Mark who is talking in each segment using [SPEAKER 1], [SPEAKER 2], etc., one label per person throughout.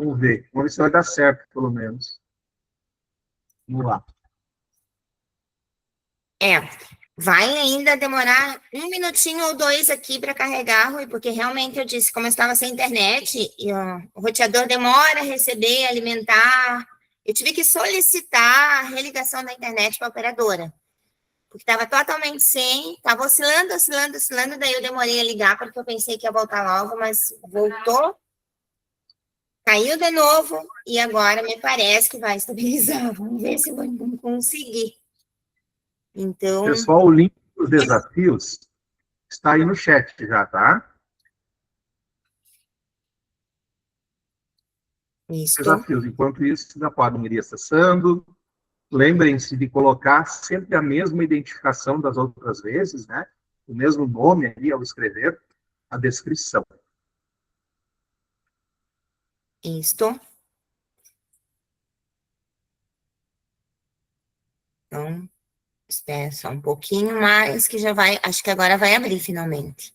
[SPEAKER 1] Vamos ver se vai dar certo, pelo menos. Vamos lá.
[SPEAKER 2] Vai ainda demorar 1 minutinho ou 2 aqui para carregar, Rui, porque realmente eu disse, como eu estava sem internet, e o roteador demora a receber, alimentar. Eu tive que solicitar a religação da internet para a operadora, porque estava totalmente sem, estava oscilando, daí eu demorei a ligar, porque eu pensei que ia voltar logo, mas voltou, caiu de novo, e agora me parece que vai estabilizar. Vamos ver se vou conseguir. Então...
[SPEAKER 1] Pessoal, o link dos desafios está aí no chat já, tá?
[SPEAKER 2] Isso.
[SPEAKER 1] Desafios. Enquanto isso, já podem ir acessando. Lembrem-se de colocar sempre a mesma identificação das outras vezes, né? O mesmo nome ali ao escrever a descrição.
[SPEAKER 2] Isto. Então, espera só um pouquinho mais, que já vai, acho que agora vai abrir finalmente.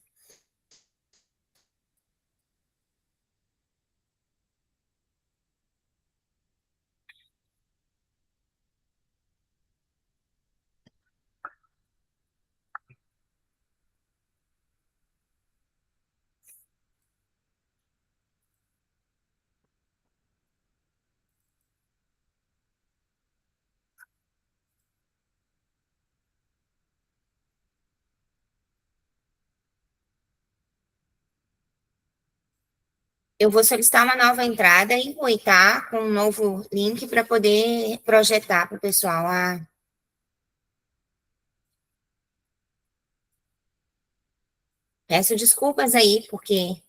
[SPEAKER 2] Eu vou solicitar uma nova entrada e Rui, tá? Com um novo link para poder projetar para o pessoal. Peço desculpas aí, porque...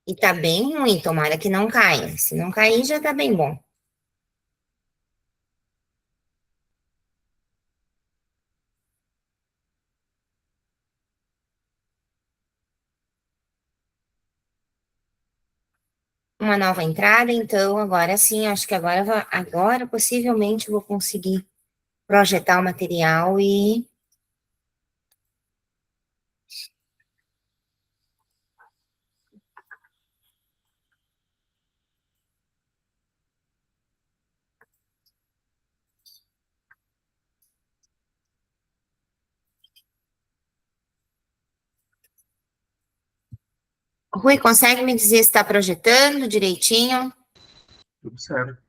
[SPEAKER 2] E tá bem ruim, tomara que não caia. Se não cair, já tá bem bom. Uma nova entrada, então, agora sim, acho que agora possivelmente vou conseguir projetar o material e... Rui, consegue me dizer se está projetando direitinho?
[SPEAKER 1] Tudo certo.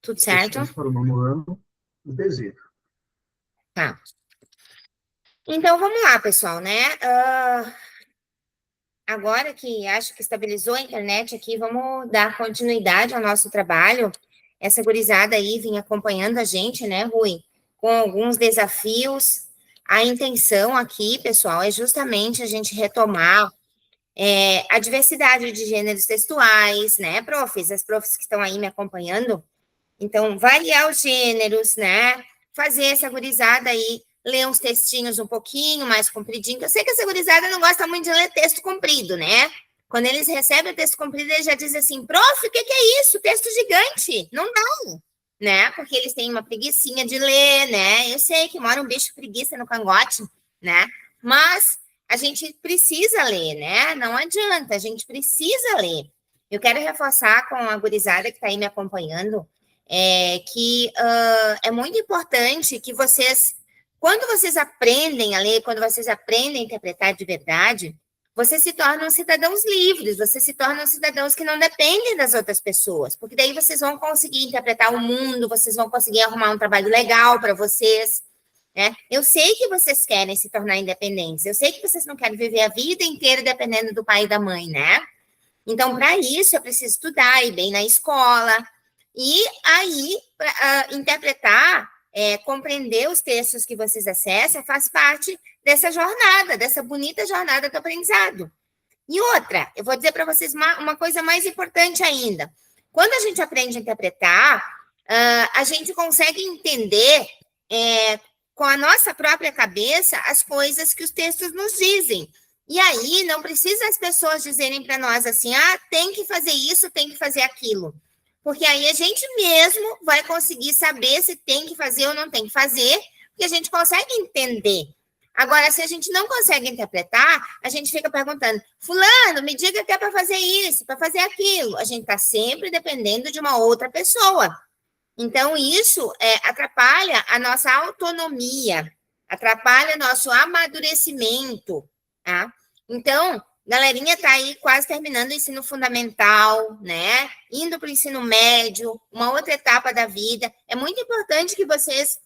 [SPEAKER 2] Tudo certo?
[SPEAKER 1] Para o nono ano, o desejo.
[SPEAKER 2] Tá. Então, vamos lá, pessoal, né? Agora que acho que estabilizou a internet aqui, vamos dar continuidade ao nosso trabalho. Essa gurizada aí vinha acompanhando a gente, né, Rui? Com alguns desafios. A intenção aqui, pessoal, é justamente a gente retomar a diversidade de gêneros textuais, né, profs? As profs que estão aí me acompanhando. Então, variar os gêneros, né? Fazer essa gurizada aí ler uns textinhos um pouquinho mais compridinho. Eu sei que essa gurizada não gosta muito de ler texto comprido, né? Quando eles recebem o texto comprido, eles já dizem assim, prof, o que é isso? Texto gigante. Não dá, né? Porque eles têm uma preguicinha de ler, né? Eu sei que mora um bicho preguiça no cangote, né? Mas a gente precisa ler, né? Não adianta, a gente precisa ler. Eu quero reforçar com a gurizada que está aí me acompanhando, que é muito importante que vocês, quando vocês aprendem a ler, quando vocês aprendem a interpretar de verdade, vocês se tornam cidadãos livres, vocês se tornam cidadãos que não dependem das outras pessoas, porque daí vocês vão conseguir interpretar o mundo, vocês vão conseguir arrumar um trabalho legal para vocês, né? Eu sei que vocês querem se tornar independentes, eu sei que vocês não querem viver a vida inteira dependendo do pai e da mãe, né? Então, para isso, eu preciso estudar, ir bem na escola, e aí, interpretar, compreender os textos que vocês acessam, faz parte dessa jornada, dessa bonita jornada do aprendizado. E outra, eu vou dizer para vocês uma coisa mais importante ainda. Quando a gente aprende a interpretar, a gente consegue entender com a nossa própria cabeça as coisas que os textos nos dizem. E aí, não precisa as pessoas dizerem para nós assim, tem que fazer isso, tem que fazer aquilo. Porque aí a gente mesmo vai conseguir saber se tem que fazer ou não tem que fazer, porque a gente consegue entender. Agora, se a gente não consegue interpretar, a gente fica perguntando, fulano, me diga o que é para fazer isso, para fazer aquilo. A gente está sempre dependendo de uma outra pessoa. Então, isso atrapalha a nossa autonomia, atrapalha nosso amadurecimento, tá? Então, galerinha está aí quase terminando o ensino fundamental, né? Indo para o ensino médio, uma outra etapa da vida. É muito importante que vocês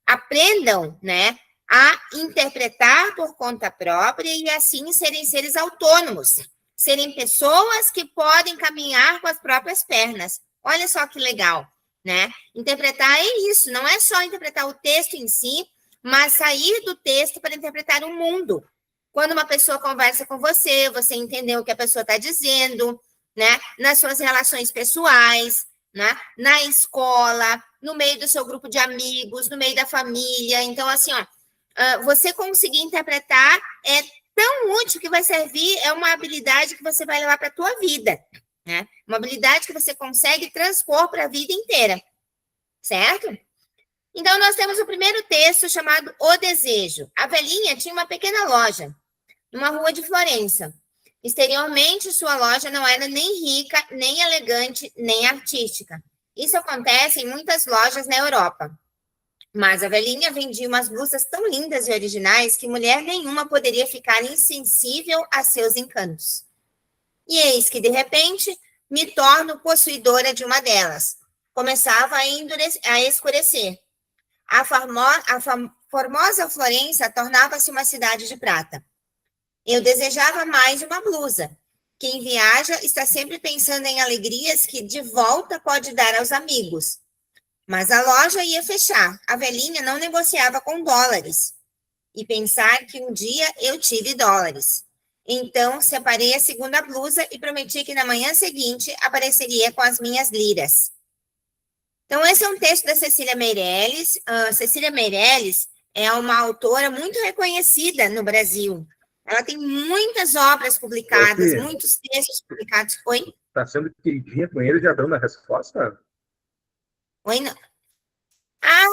[SPEAKER 2] aprendam, né, a interpretar por conta própria e assim serem seres autônomos, serem pessoas que podem caminhar com as próprias pernas. Olha só que legal, né? Interpretar é isso, não é só interpretar o texto em si, mas sair do texto para interpretar o mundo. Quando uma pessoa conversa com você, você entendeu o que a pessoa está dizendo, né? Nas suas relações pessoais, né? Na escola, no meio do seu grupo de amigos, no meio da família. Então, assim, ó, você conseguir interpretar é tão útil que vai servir, é uma habilidade que você vai levar para a tua vida, né? Uma habilidade que você consegue transpor para a vida inteira, certo? Então, nós temos o primeiro texto chamado O Desejo. A velhinha tinha uma pequena loja numa rua de Florença. Exteriormente, sua loja não era nem rica, nem elegante, nem artística. Isso acontece em muitas lojas na Europa. Mas a velhinha vendia umas blusas tão lindas e originais que mulher nenhuma poderia ficar insensível a seus encantos. E eis que, de repente, me torno possuidora de uma delas. Começava a escurecer. A formosa Florença tornava-se uma cidade de prata. Eu desejava mais uma blusa. Quem viaja está sempre pensando em alegrias que de volta pode dar aos amigos. Mas a loja ia fechar. A velhinha não negociava com dólares. E pensar que um dia eu tive dólares. Então, separei a segunda blusa e prometi que na manhã seguinte apareceria com as minhas liras. Então, esse é um texto da Cecília Meirelles. Cecília Meirelles é uma autora muito reconhecida no Brasil. Ela tem muitas obras publicadas, muitos textos publicados. Oi?
[SPEAKER 1] Está sendo queridinha com ele, já dando a resposta?
[SPEAKER 2] Oi, não. Ah,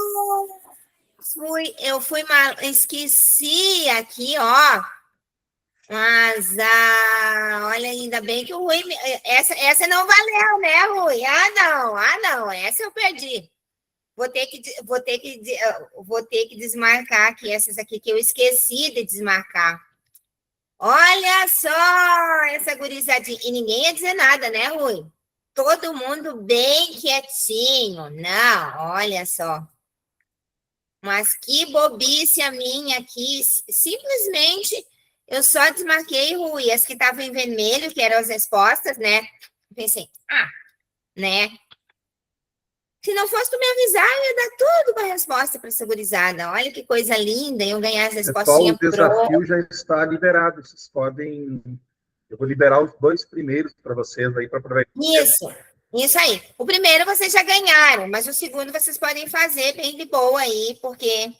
[SPEAKER 2] eu fui mal, esqueci aqui, ó. Mas, olha, ainda bem que o Rui... Essa não valeu, né, Rui? Não, essa eu perdi. Vou ter que desmarcar aqui essas aqui que eu esqueci de desmarcar. Olha só essa gurizadinha. E ninguém ia dizer nada, né, Rui? Todo mundo bem quietinho. Não, olha só. Mas que bobice a minha aqui. Simplesmente eu só desmarquei, Rui, as que estavam em vermelho, que eram as respostas, né? Pensei, né? Se não fosse tu me avisar, eu ia dar tudo com a resposta para essa gurizada. Olha que coisa linda, eu ganhar as respostinhas
[SPEAKER 1] prontas. O desafio já está liberado. Vocês podem... Eu vou liberar os 2 primeiros para vocês aí, para aproveitar.
[SPEAKER 2] Isso aí. O primeiro vocês já ganharam, mas o segundo vocês podem fazer bem de boa aí, porque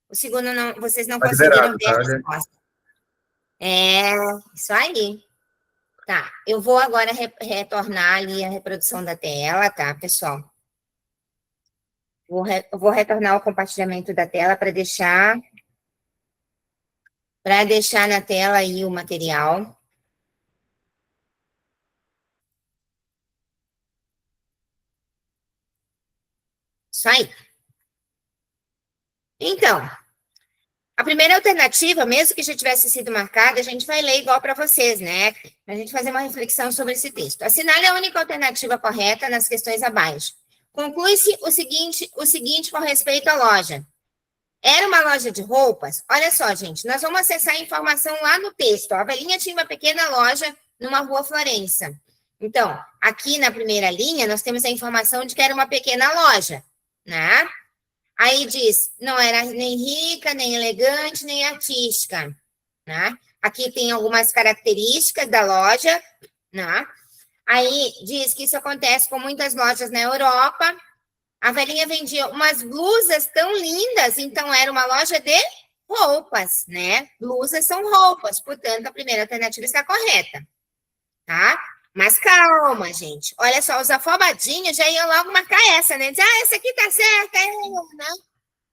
[SPEAKER 2] o segundo não, vocês não conseguiram ver a resposta. Isso aí. Tá, eu vou agora retornar ali a reprodução da tela, tá, pessoal? Vou retornar o compartilhamento da tela para deixar na tela aí o material. Isso aí. Então, a primeira alternativa, mesmo que já tivesse sido marcada, a gente vai ler igual para vocês, né? Para a gente fazer uma reflexão sobre esse texto. Assinale a única alternativa correta nas questões abaixo. Conclui-se o seguinte com respeito à loja. Era uma loja de roupas? Olha só, gente, nós vamos acessar a informação lá no texto. A velhinha tinha uma pequena loja numa rua Florença. Então, aqui na primeira linha, nós temos a informação de que era uma pequena loja, né? Aí diz, não era nem rica, nem elegante, nem artística, né? Aqui tem algumas características da loja, né? Aí diz que isso acontece com muitas lojas na Europa. A velhinha vendia umas blusas tão lindas, então era uma loja de roupas, né? Blusas são roupas, portanto, a primeira alternativa está correta, tá? Mas calma, gente. Olha só, os afobadinhos já iam logo marcar essa, né? Dizer, essa aqui tá certa, né?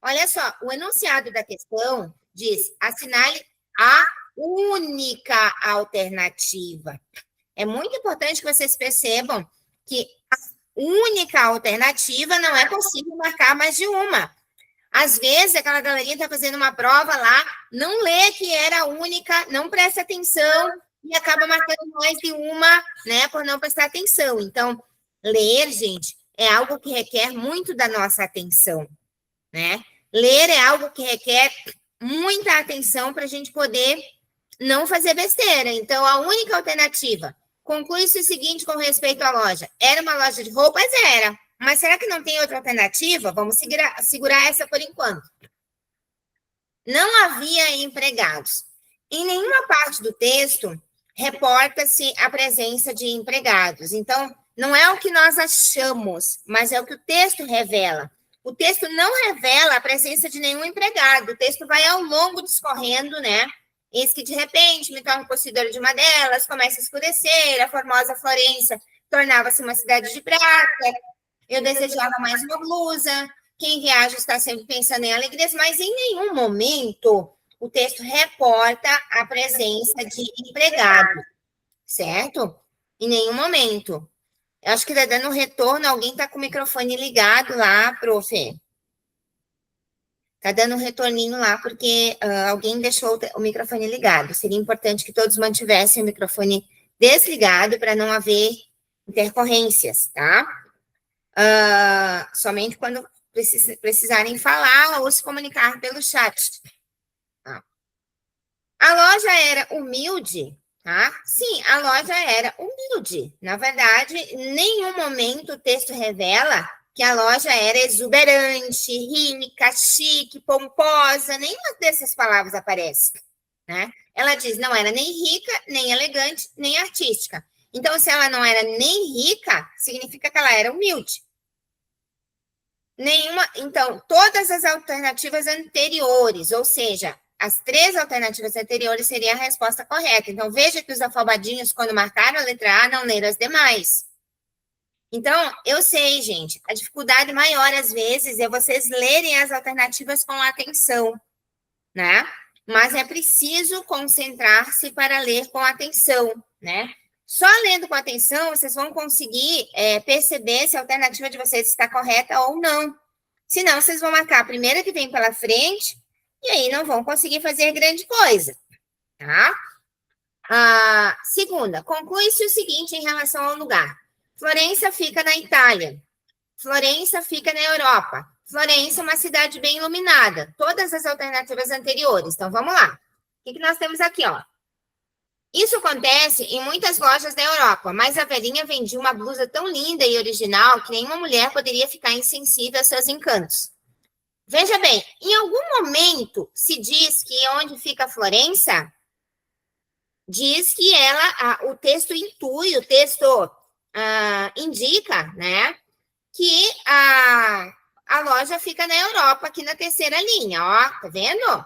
[SPEAKER 2] Olha só, o enunciado da questão diz, assinale a única alternativa. É muito importante que vocês percebam que a única alternativa não é possível marcar mais de uma. Às vezes, aquela galerinha está fazendo uma prova lá, não lê que era a única, não presta atenção e acaba marcando mais de uma, né, por não prestar atenção. Então, ler, gente, é algo que requer muito da nossa atenção, né? Ler é algo que requer muita atenção para a gente poder não fazer besteira. Então, a única alternativa, conclui-se o seguinte com respeito à loja. Era uma loja de roupas? Era. Mas será que não tem outra alternativa? Vamos segurar essa por enquanto. Não havia empregados. Em nenhuma parte do texto reporta-se a presença de empregados. Então, não é o que nós achamos, mas é o que o texto revela. O texto não revela a presença de nenhum empregado. O texto vai ao longo discorrendo, né? Eis que, de repente, me torno possuidora de uma delas, começa a escurecer, a formosa Florença tornava-se uma cidade de prata, eu desejava mais uma blusa, quem viaja está sempre pensando em alegrias, mas em nenhum momento o texto reporta a presença de empregado, certo? Em nenhum momento. Eu acho que está dando retorno, alguém está com o microfone ligado lá, prof. Está dando um retorninho lá, porque alguém deixou o microfone ligado. Seria importante que todos mantivessem o microfone desligado para não haver intercorrências, tá? Somente quando precisarem falar ou se comunicar pelo chat. Tá? A loja era humilde, tá? Sim, a loja era humilde. Na verdade, em nenhum momento o texto revela que a loja era exuberante, rica, chique, pomposa, nenhuma dessas palavras aparece, né? Ela diz, não era nem rica, nem elegante, nem artística. Então, se ela não era nem rica, significa que ela era humilde. Então, todas as alternativas anteriores, ou seja, as 3 alternativas anteriores seria a resposta correta. Então, veja que os afobadinhos, quando marcaram a letra A, não leram as demais. Então, eu sei, gente, a dificuldade maior, às vezes, é vocês lerem as alternativas com atenção, né? Mas é preciso concentrar-se para ler com atenção, né? Só lendo com atenção, vocês vão conseguir perceber se a alternativa de vocês está correta ou não. Senão, vocês vão marcar a primeira que vem pela frente e aí não vão conseguir fazer grande coisa, tá? Segunda, conclui-se o seguinte em relação ao lugar. Florença fica na Itália. Florença fica na Europa. Florença é uma cidade bem iluminada. Todas as alternativas anteriores. Então, vamos lá. O que nós temos aqui, ó? Isso acontece em muitas lojas da Europa, mas a velhinha vendia uma blusa tão linda e original que nenhuma mulher poderia ficar insensível a seus encantos. Veja bem, em algum momento se diz que onde fica Florença, diz que o texto intui, o texto indica, né, que a loja fica na Europa, aqui na terceira linha, ó, tá vendo?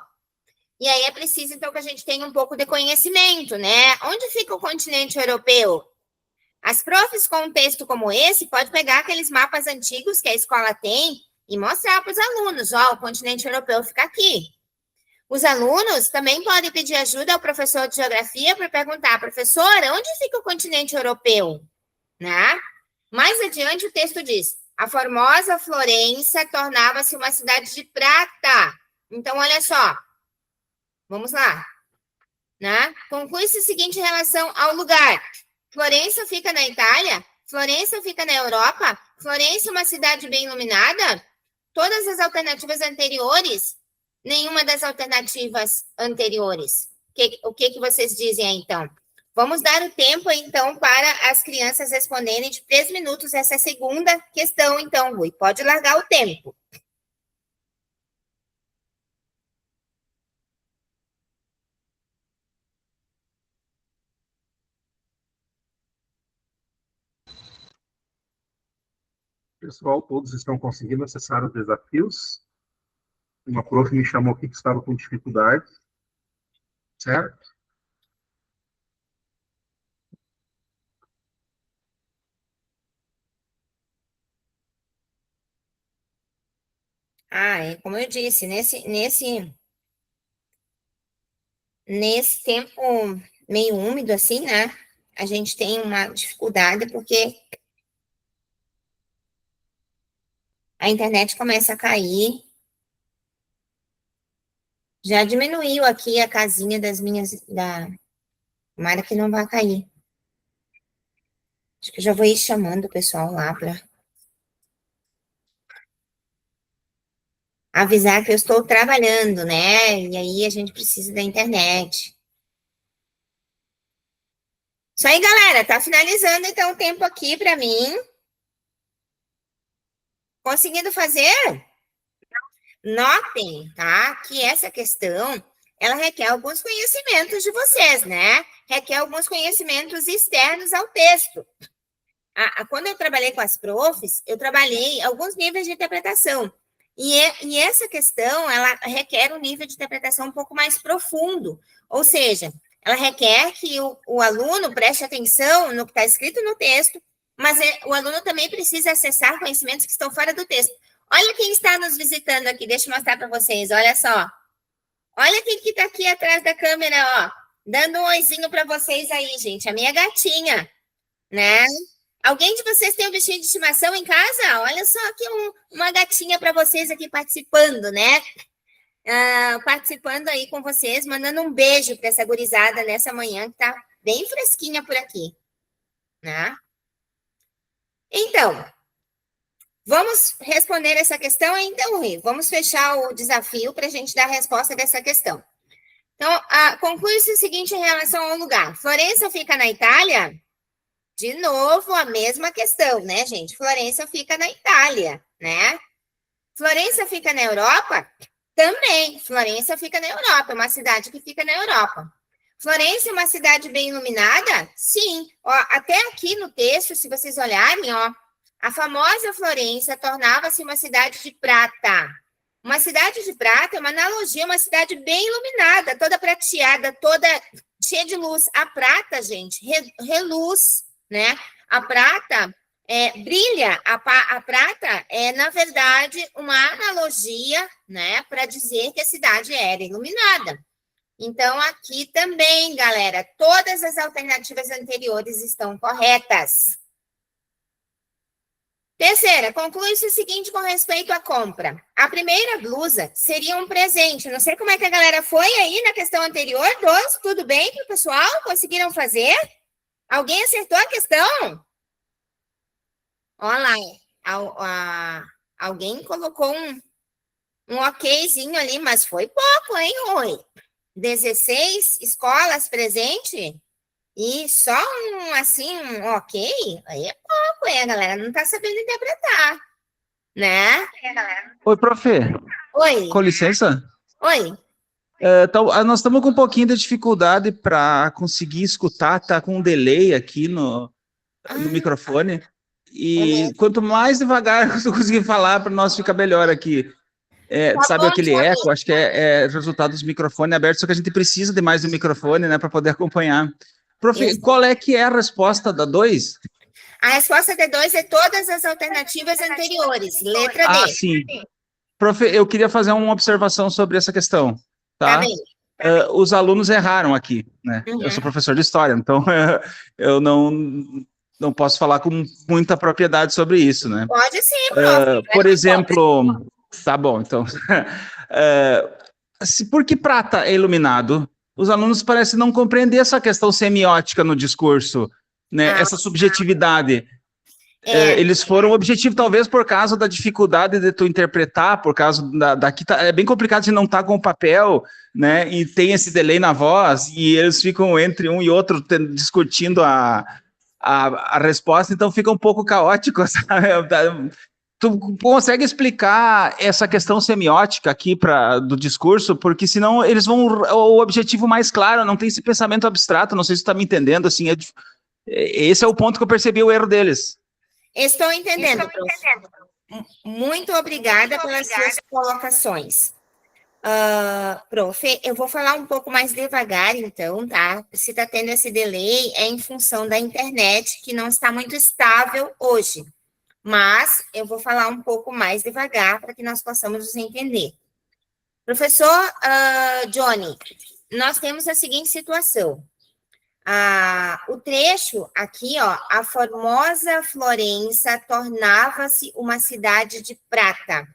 [SPEAKER 2] E aí é preciso, então, que a gente tenha um pouco de conhecimento, né? Onde fica o continente europeu? As profs com um texto como esse, pode pegar aqueles mapas antigos que a escola tem e mostrar para os alunos, ó, o continente europeu fica aqui. Os alunos também podem pedir ajuda ao professor de geografia para perguntar, professora, onde fica o continente europeu? Né? Mais adiante o texto diz, a formosa Florença tornava-se uma cidade de prata. Então, olha só, vamos lá, né? Conclui-se o seguinte em relação ao lugar. Florença fica na Itália? Florença fica na Europa? Florença é uma cidade bem iluminada? Todas as alternativas anteriores? Nenhuma das alternativas anteriores. O que vocês dizem aí, então? Vamos dar o tempo, então, para as crianças responderem de 3 minutos essa segunda questão, então, Rui. Pode largar o tempo.
[SPEAKER 1] Pessoal, todos estão conseguindo acessar os desafios. Uma prof me chamou aqui que estava com dificuldade, certo?
[SPEAKER 2] Como eu disse, nesse tempo meio úmido, assim, né? a gente tem uma dificuldade, porque a internet começa a cair. Já diminuiu aqui a casinha das minhas... Tomara que não vai cair. Acho que eu já vou ir chamando o pessoal lá para avisar que eu estou trabalhando, né? E aí a gente precisa da internet. Isso aí, galera. Tá finalizando, então, o tempo aqui para mim. Conseguindo fazer? Notem, tá? Que essa questão, ela requer alguns conhecimentos de vocês, né? Requer alguns conhecimentos externos ao texto. Quando eu trabalhei com as profs, eu trabalhei alguns níveis de interpretação. E essa questão, ela requer um nível de interpretação um pouco mais profundo. Ou seja, ela requer que o aluno preste atenção no que está escrito no texto, mas o aluno também precisa acessar conhecimentos que estão fora do texto. Olha quem está nos visitando aqui, deixa eu mostrar para vocês, olha só. Olha quem que está aqui atrás da câmera, ó, dando um oizinho para vocês aí, gente, a minha gatinha, né? Alguém de vocês tem um bichinho de estimação em casa? Olha só aqui uma gatinha para vocês aqui participando, né? Participando aí com vocês, mandando um beijo para essa gurizada nessa manhã que tá bem fresquinha por aqui, né? Então, vamos responder essa questão então, Rui. Vamos fechar o desafio para a gente dar a resposta dessa questão. Então, conclui-se o seguinte em relação ao lugar. Florença fica na Itália? De novo, a mesma questão, né, gente? Florença fica na Itália, né? Florença fica na Europa? Também. Florença fica na Europa, é uma cidade que fica na Europa. Florença é uma cidade bem iluminada? Sim. Ó, até aqui no texto, se vocês olharem, ó, a famosa Florença tornava-se uma cidade de prata. Uma cidade de prata é uma analogia, uma cidade bem iluminada, toda prateada, toda cheia de luz. A prata, gente, reluz, né? A prata brilha. A prata é, na verdade, uma analogia, né, para dizer que a cidade era iluminada. Então, aqui também, galera, todas as alternativas anteriores estão corretas. Terceira, conclui-se o seguinte com respeito à compra. A primeira blusa seria um presente. Não sei como é que a galera foi aí na questão anterior. Tudo bem para o pessoal? Conseguiram fazer? Alguém acertou a questão? Olha lá, alguém colocou um okzinho ali, mas foi pouco, hein, Rui? 16 escolas presente e só um ok? Aí é pouco, hein, a galera não tá sabendo interpretar, né?
[SPEAKER 3] Oi, prof.
[SPEAKER 2] Oi.
[SPEAKER 3] Com licença.
[SPEAKER 2] Oi.
[SPEAKER 3] Então, nós estamos com um pouquinho de dificuldade para conseguir escutar, tá com um delay aqui no microfone. E quanto mais devagar eu conseguir falar, para nós ficar melhor aqui.
[SPEAKER 2] Tá
[SPEAKER 3] sabe
[SPEAKER 2] bom,
[SPEAKER 3] aquele eco? Acho que é resultado dos microfones abertos, só que a gente precisa de mais do microfone, né, para poder acompanhar. Prof,
[SPEAKER 2] Isso.
[SPEAKER 3] qual é que é a resposta da 2?
[SPEAKER 2] A resposta D2 é todas as alternativas anteriores, letra D.
[SPEAKER 3] Sim. Prof, eu queria fazer uma observação sobre essa questão,
[SPEAKER 2] Tá
[SPEAKER 3] tá?
[SPEAKER 2] bem.
[SPEAKER 3] Os alunos erraram aqui, né?
[SPEAKER 2] Uhum.
[SPEAKER 3] Eu sou professor de história, então eu não posso falar com muita propriedade sobre isso, né?
[SPEAKER 2] Pode sim, prof.
[SPEAKER 3] Por exemplo, tá bom, então. Por que prata é iluminado? Os alunos parecem não compreender essa questão semiótica no discurso, né? Essa subjetividade. Eles foram objetivos, talvez, por causa da dificuldade de tu interpretar, por causa daqui é bem complicado de não estar com o papel, né? E tem esse delay na voz, e eles ficam entre um e outro discutindo a resposta, então fica um pouco caótico, sabe? Tu consegue explicar essa questão semiótica aqui do discurso? Porque senão eles vão... O objetivo mais claro, não tem esse pensamento abstrato, não sei se tu está me entendendo, assim, esse é o ponto que eu percebi o erro deles.
[SPEAKER 2] Estou entendendo, prof. Muito obrigada pelas suas colocações. Prof, eu vou falar um pouco mais devagar, então, tá? Se está tendo esse delay, é em função da internet, que não está muito estável hoje. Mas eu vou falar um pouco mais devagar para que nós possamos nos entender. Professor Johnny, nós temos a seguinte situação. O trecho aqui, ó, a formosa Florença tornava-se uma cidade de prata.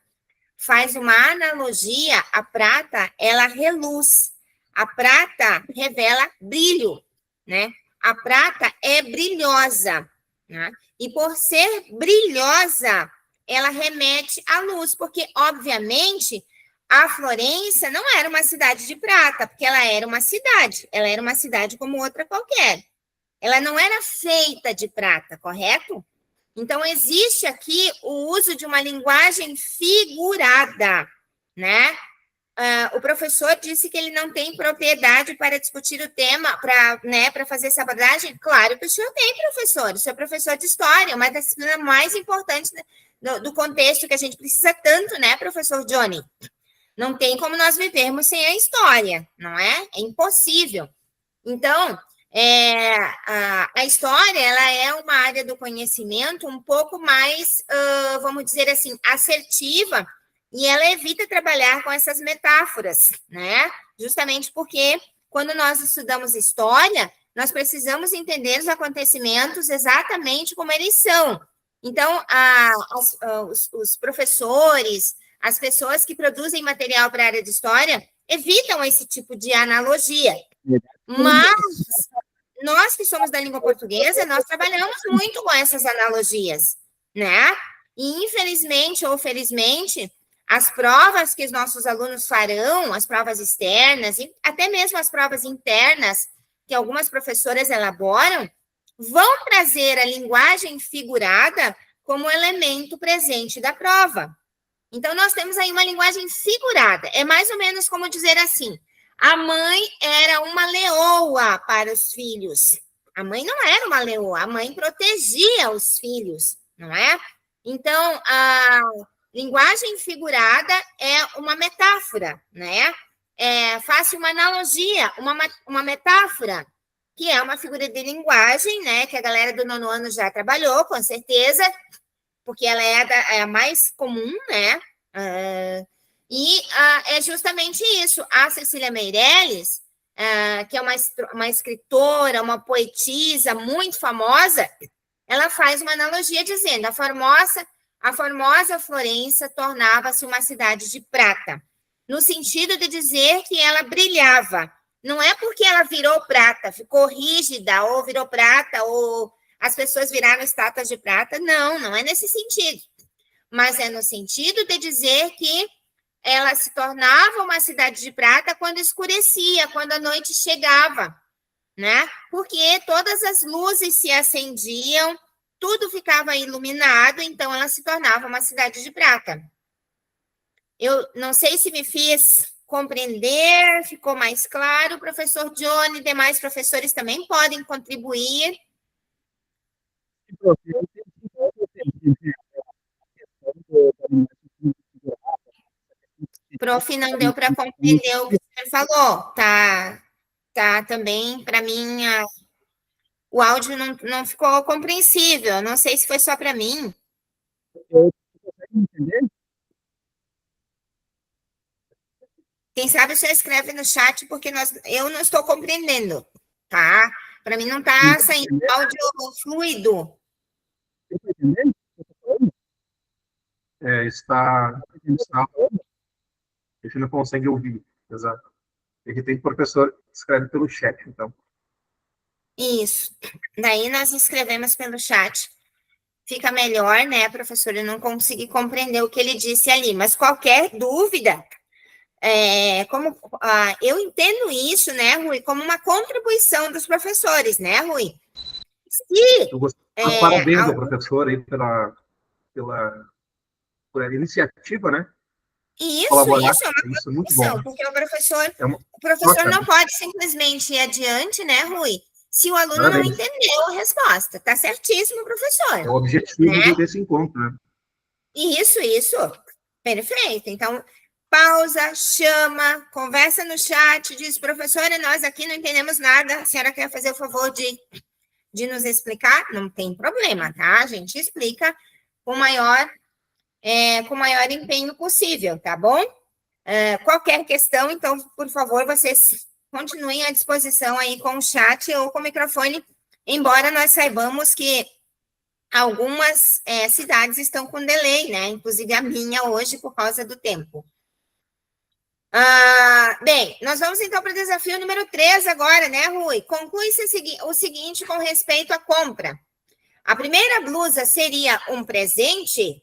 [SPEAKER 2] Faz uma analogia, a prata, ela reluz. A prata revela brilho, né? A prata é brilhosa, né? E por ser brilhosa, ela remete à luz, porque, obviamente, a Florença não era uma cidade de prata, porque ela era uma cidade como outra qualquer. Ela não era feita de prata, correto? Então, existe aqui o uso de uma linguagem figurada, né? O professor disse que ele não tem propriedade para discutir o tema, para fazer essa abordagem. Claro que o senhor tem, professor. O senhor é professor de história, uma das disciplinas mais importantes do contexto que a gente precisa tanto, né, professor Johnny? Não tem como nós vivermos sem a história, não é? É impossível. Então, a história, ela é uma área do conhecimento um pouco mais, vamos dizer assim, assertiva, e ela evita trabalhar com essas metáforas, né? Justamente porque, quando nós estudamos história, nós precisamos entender os acontecimentos exatamente como eles são. Então, os professores, as pessoas que produzem material para a área de história, evitam esse tipo de analogia. Mas nós que somos da língua portuguesa, nós trabalhamos muito com essas analogias, né? E, infelizmente ou felizmente, as provas que os nossos alunos farão, as provas externas e até mesmo as provas internas que algumas professoras elaboram, vão trazer a linguagem figurada como elemento presente da prova. Então, nós temos aí uma linguagem figurada. É mais ou menos como dizer assim, a mãe era uma leoa para os filhos. A mãe não era uma leoa, a mãe protegia os filhos, não é? Então, a linguagem figurada é uma metáfora, né? Faça uma analogia, uma metáfora, que é uma figura de linguagem, né? Que a galera do 9º ano já trabalhou, com certeza, porque ela é a mais comum, né? É justamente isso. A Cecília Meirelles, que é uma escritora, uma poetisa muito famosa, ela faz uma analogia dizendo: a formosa Florença tornava-se uma cidade de prata, no sentido de dizer que ela brilhava. Não é porque ela virou prata, ficou rígida, ou virou prata, ou as pessoas viraram estátuas de prata. Não, não é nesse sentido. Mas é no sentido de dizer que ela se tornava uma cidade de prata quando escurecia, quando a noite chegava, né? Porque todas as luzes se acendiam, tudo ficava iluminado, então ela se tornava uma cidade de prata. Eu não sei se me fiz compreender, ficou mais claro. Professor Johnny, demais professores também podem contribuir. Prof, não deu para compreender o que o senhor falou. Tá também, para mim, o áudio não ficou compreensível. Não sei se foi só para mim. Quem sabe o senhor escreve no chat, porque eu não estou compreendendo, tá? Para mim não está saindo áudio fluido.
[SPEAKER 1] Está. A gente não consegue ouvir, exato. Porque tem professor que escreve pelo chat, então.
[SPEAKER 2] Isso. Daí nós escrevemos pelo chat. Fica melhor, né, professor? Eu não consegui compreender o que ele disse ali, mas qualquer dúvida, eu entendo isso, né, Rui, como uma contribuição dos professores, né, Rui?
[SPEAKER 1] Parabéns ao professor aí pela iniciativa, né?
[SPEAKER 2] Isso é uma
[SPEAKER 1] contribuição,
[SPEAKER 2] porque o professor não pode simplesmente ir adiante, né, Rui? Se o aluno não entendeu a resposta. Tá certíssimo, professor.
[SPEAKER 1] É o objetivo desse encontro, né?
[SPEAKER 2] Isso. Perfeito. Então, pausa, chama, conversa no chat, diz: professora, nós aqui não entendemos nada, a senhora quer fazer o favor de nos explicar? Não tem problema, tá? A gente explica com o maior empenho possível, tá bom? Qualquer questão, então, por favor, vocês continuem à disposição aí com o chat ou com o microfone, embora nós saibamos que algumas cidades estão com delay, né? Inclusive a minha hoje, por causa do tempo. Bem, nós vamos então para o desafio número 3 agora, né, Rui? Conclui-se o seguinte com respeito à compra. A primeira blusa seria um presente?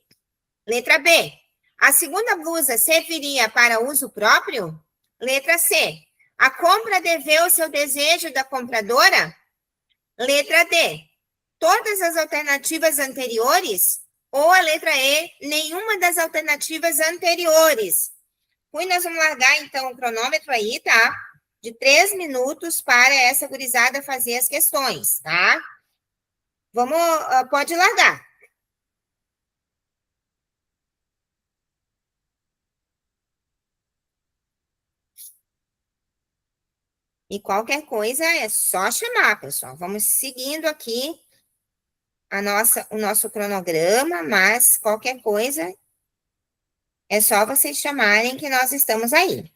[SPEAKER 2] Letra B. A segunda blusa serviria para uso próprio? Letra C. A compra deveu-se ao desejo da compradora? Letra D. Todas as alternativas anteriores? Ou a letra E, nenhuma das alternativas anteriores? Rui, nós vamos largar, então, o cronômetro aí, tá? De 3 minutos para essa gurizada fazer as questões, tá? Vamos, pode largar. E qualquer coisa é só chamar, pessoal. Vamos seguindo aqui o nosso cronograma, mas qualquer coisa é só vocês chamarem que nós estamos aí.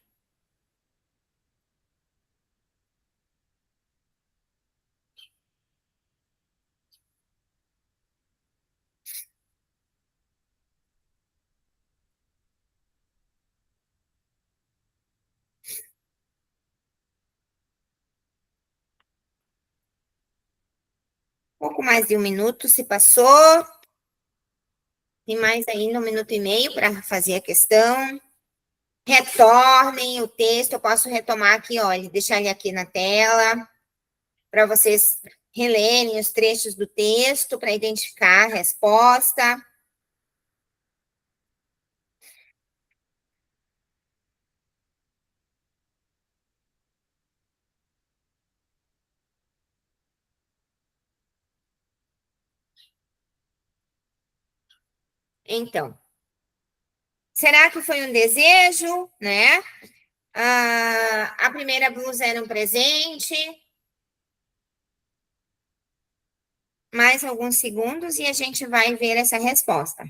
[SPEAKER 2] Pouco mais de 1 minuto se passou. Tem mais ainda 1 minuto e meio para fazer a questão. Retornem o texto. Eu posso retomar aqui, olha, deixar ele aqui na tela, para vocês relerem os trechos do texto, para identificar a resposta. Então, será que foi um desejo, né? A primeira blusa era um presente. Mais alguns segundos e a gente vai ver essa resposta.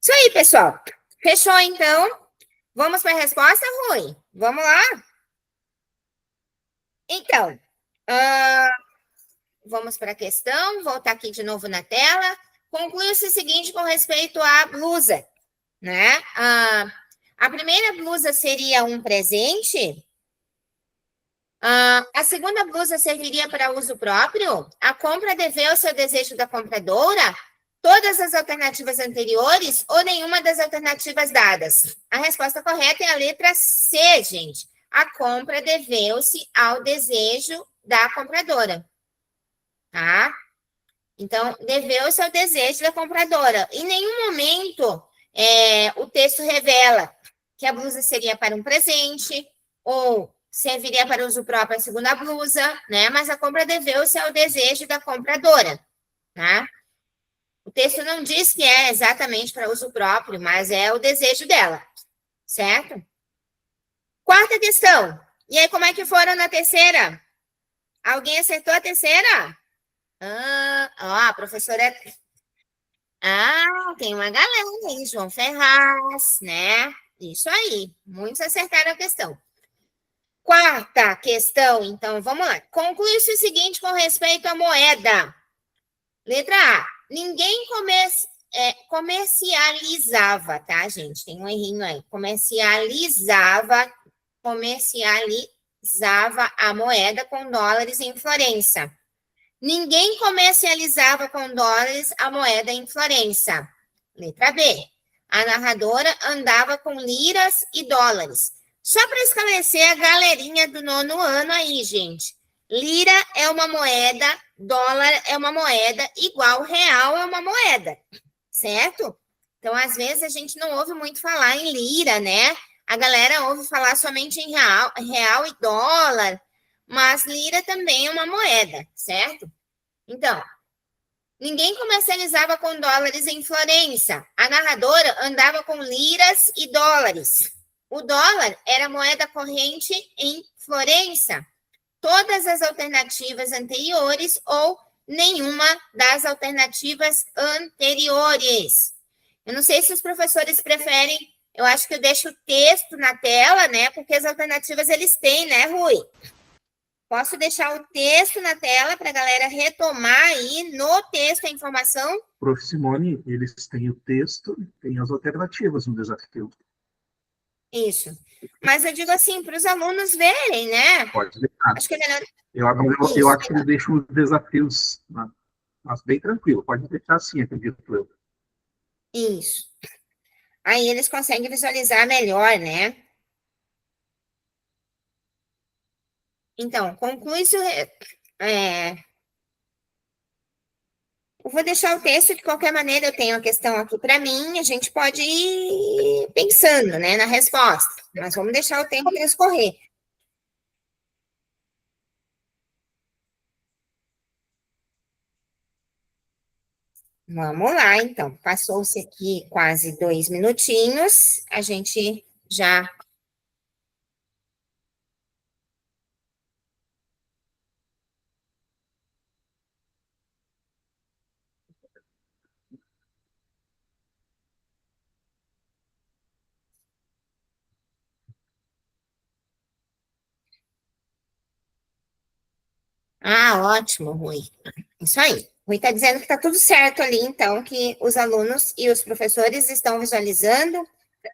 [SPEAKER 2] Isso aí, pessoal. Fechou, então? Vamos para a resposta, Rui? Vamos lá? Então, vamos para a questão. Voltar aqui de novo na tela. Conclui-se o seguinte com respeito à blusa, né? A primeira blusa seria um presente. A segunda blusa serviria para uso próprio? A compra deveu-se ao desejo da compradora? Todas as alternativas anteriores ou nenhuma das alternativas dadas? A resposta correta é a letra C, gente. A compra deveu-se ao desejo da compradora. Tá? Então, deveu-se ao desejo da compradora. Em nenhum momento o texto revela que a blusa seria para um presente ou serviria para uso próprio a segunda blusa, né? Mas a compra deveu-se ao desejo da compradora, tá? O texto não diz que é exatamente para uso próprio, mas é o desejo dela, certo? Quarta questão. E aí, como é que foram na terceira? Alguém acertou a terceira? A professora... tem uma galera aí, João Ferraz, né? Isso aí, muitos acertaram a questão. Quarta questão, então, vamos lá. Conclui-se o seguinte com respeito à moeda. Letra A. Ninguém comercializava, tá, gente? Tem um errinho aí. Comercializava a moeda com dólares em Florença. Ninguém comercializava com dólares a moeda em Florença. Letra B. A narradora andava com liras e dólares. Só para esclarecer a galerinha do 9º ano aí, gente. Lira é uma moeda, dólar é uma moeda, igual real é uma moeda, certo? Então, às vezes, a gente não ouve muito falar em lira, né? A galera ouve falar somente em real e dólar, mas lira também é uma moeda, certo? Então, Ninguém comercializava com dólares em Florença. A narradora andava com liras e dólares. O dólar era moeda corrente em Florença. Todas as alternativas anteriores ou nenhuma das alternativas anteriores. Eu não sei se os professores preferem, eu acho que eu deixo o texto na tela, né? Porque as alternativas eles têm, né, Rui? Posso deixar o texto na tela para a galera retomar aí no texto a informação?
[SPEAKER 1] Prof. Simone, eles têm o texto e têm as alternativas no desafio.
[SPEAKER 2] Isso. Mas eu digo assim, para os alunos verem, né?
[SPEAKER 1] Pode deixar.
[SPEAKER 2] Acho que é melhor.
[SPEAKER 1] Eu acho que eles deixam os desafios, né? Mas bem tranquilo, pode deixar assim, acredito eu.
[SPEAKER 2] Isso. Aí eles conseguem visualizar melhor, né? Então, conclui-se. Eu vou deixar o texto, de qualquer maneira, eu tenho a questão aqui para mim, a gente pode ir pensando, né, na resposta. Mas vamos deixar o tempo transcorrer. Vamos lá, então. Passou-se aqui quase 2 minutinhos, a gente já... Ah, ótimo, Rui. Isso aí. Rui está dizendo que está tudo certo ali, então, que os alunos e os professores estão visualizando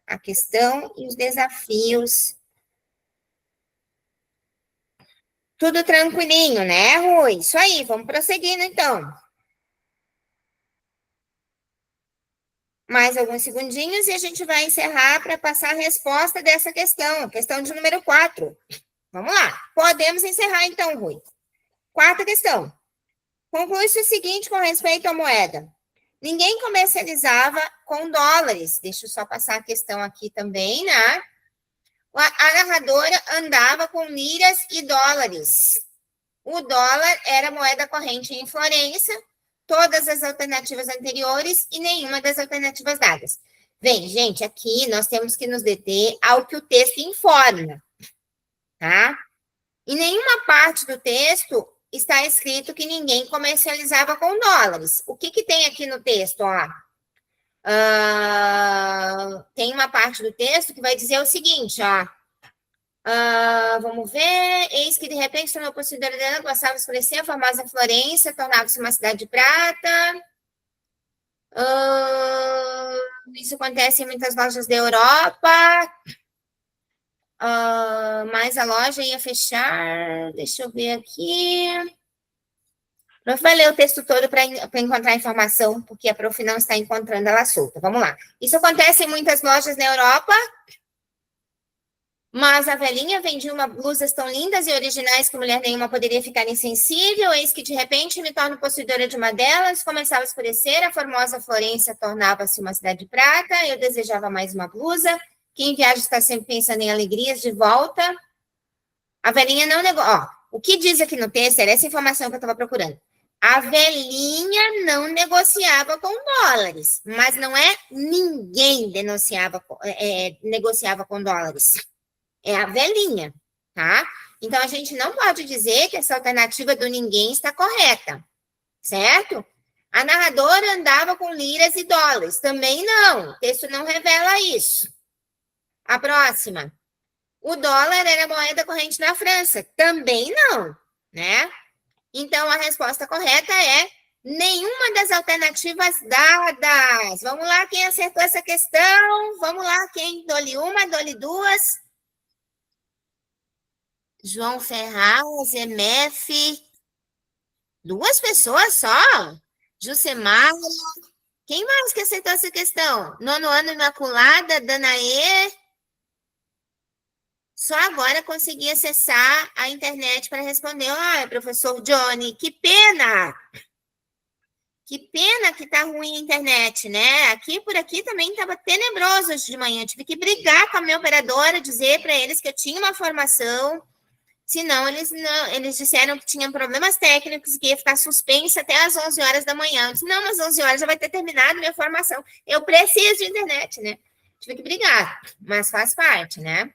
[SPEAKER 2] a questão e os desafios. Tudo tranquilinho, né, Rui? Isso aí, vamos prosseguindo, então. Mais alguns segundinhos e a gente vai encerrar para passar a resposta dessa questão, questão de número 4. Vamos lá. Podemos encerrar, então, Rui. Quarta questão. Conclui-se o seguinte com respeito à moeda. Ninguém comercializava com dólares. Deixa eu só passar a questão aqui também, né? A narradora andava com liras e dólares. O dólar era moeda corrente em Florença, todas as alternativas anteriores e nenhuma das alternativas dadas. Bem, gente, aqui nós temos que nos deter ao que o texto informa, tá? Em nenhuma parte do texto está escrito que ninguém comercializava com dólares. O que tem aqui no texto, ó? Tem uma parte do texto que vai dizer o seguinte, ó. Vamos ver. Eis que, de repente, tornou possuidora dela, passava a escurecer, a famosa Florença, tornava-se uma cidade de prata. Isso acontece em muitas lojas da Europa. Mas a loja ia fechar. Deixa eu ver aqui. A prof vai ler o texto todo para encontrar a informação, porque a prof não está encontrando ela solta. Vamos lá. Isso acontece em muitas lojas na Europa. Mas a velhinha vendia uma blusas tão lindas e originais que mulher nenhuma poderia ficar insensível, eis que de repente me torno possuidora de uma delas, começava a escurecer, a formosa Florença tornava-se uma cidade de prata, eu desejava mais uma blusa, quem viaja está sempre pensando em alegrias de volta. A velhinha não negou, o que diz aqui no texto, era essa informação que eu estava procurando. A velhinha não negociava com dólares, mas não é ninguém negociava com dólares. É a velhinha, tá? Então, a gente não pode dizer que essa alternativa do ninguém está correta, certo? A narradora andava com liras e dólares. Também não. O texto não revela isso. A próxima. O dólar era moeda corrente na França. Também não, né? Então, a resposta correta é nenhuma das alternativas dadas. Vamos lá, quem acertou essa questão? Vamos lá, quem? Dou-lhe uma, dou-lhe duas. João Ferraz, MF. 2 pessoas só? Jucemar. Quem mais que acertou essa questão? Nono ano Imaculada, Danaê. Só agora consegui acessar a internet para responder. Professor Johnny, que pena! Que pena que tá ruim a internet, né? Por aqui também estava tenebroso hoje de manhã. Tive que brigar com a minha operadora, dizer para eles que eu tinha uma formação Senão, eles disseram que tinham problemas técnicos, que ia ficar suspensa até às 11 horas da manhã. Eu disse, não, às 11 horas já vai ter terminado minha formação. Eu preciso de internet, né? Tive que brigar, mas faz parte, né?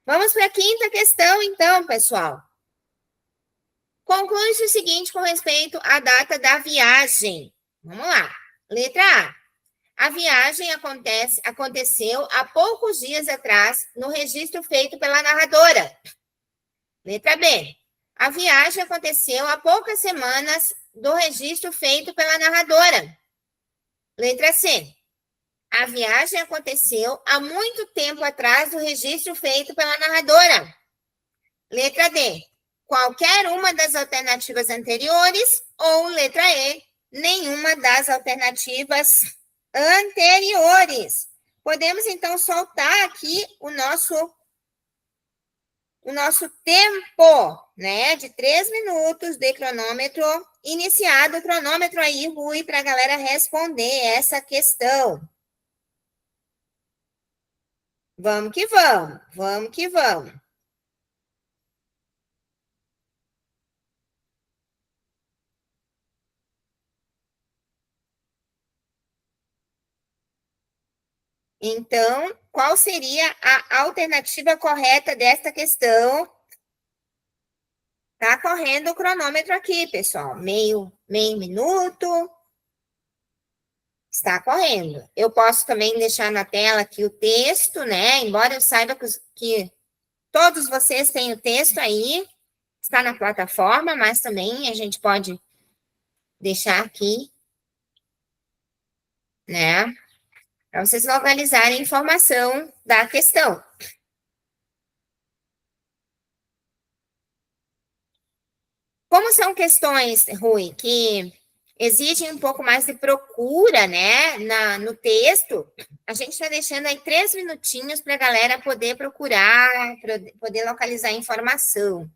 [SPEAKER 2] Vamos para a quinta questão, então, pessoal. Conclui-se o seguinte com respeito à data da viagem. Vamos lá. Letra A. A viagem aconteceu há poucos dias atrás no registro feito pela narradora. Letra B. A viagem aconteceu há poucas semanas do registro feito pela narradora. Letra C. A viagem aconteceu há muito tempo atrás do registro feito pela narradora. Letra D. Qualquer uma das alternativas anteriores. Ou letra E. Nenhuma das alternativas anteriores. Podemos, então, soltar aqui o nosso tempo, né, de 3 minutos de cronômetro iniciado. O cronômetro aí, Rui, para a galera responder essa questão. Vamos que vamos, vamos que vamos. Então, qual seria a alternativa correta desta questão? Tá correndo o cronômetro aqui, pessoal. Meio minuto. Está correndo. Eu posso também deixar na tela aqui o texto, né? Embora eu saiba que todos vocês têm o texto aí. Está na plataforma, mas também a gente pode deixar aqui, né? Para vocês localizarem a informação da questão. Como são questões, Rui, que exigem um pouco mais de procura, né, no texto, a gente está deixando aí 3 minutinhos para a galera poder procurar, poder localizar a informação.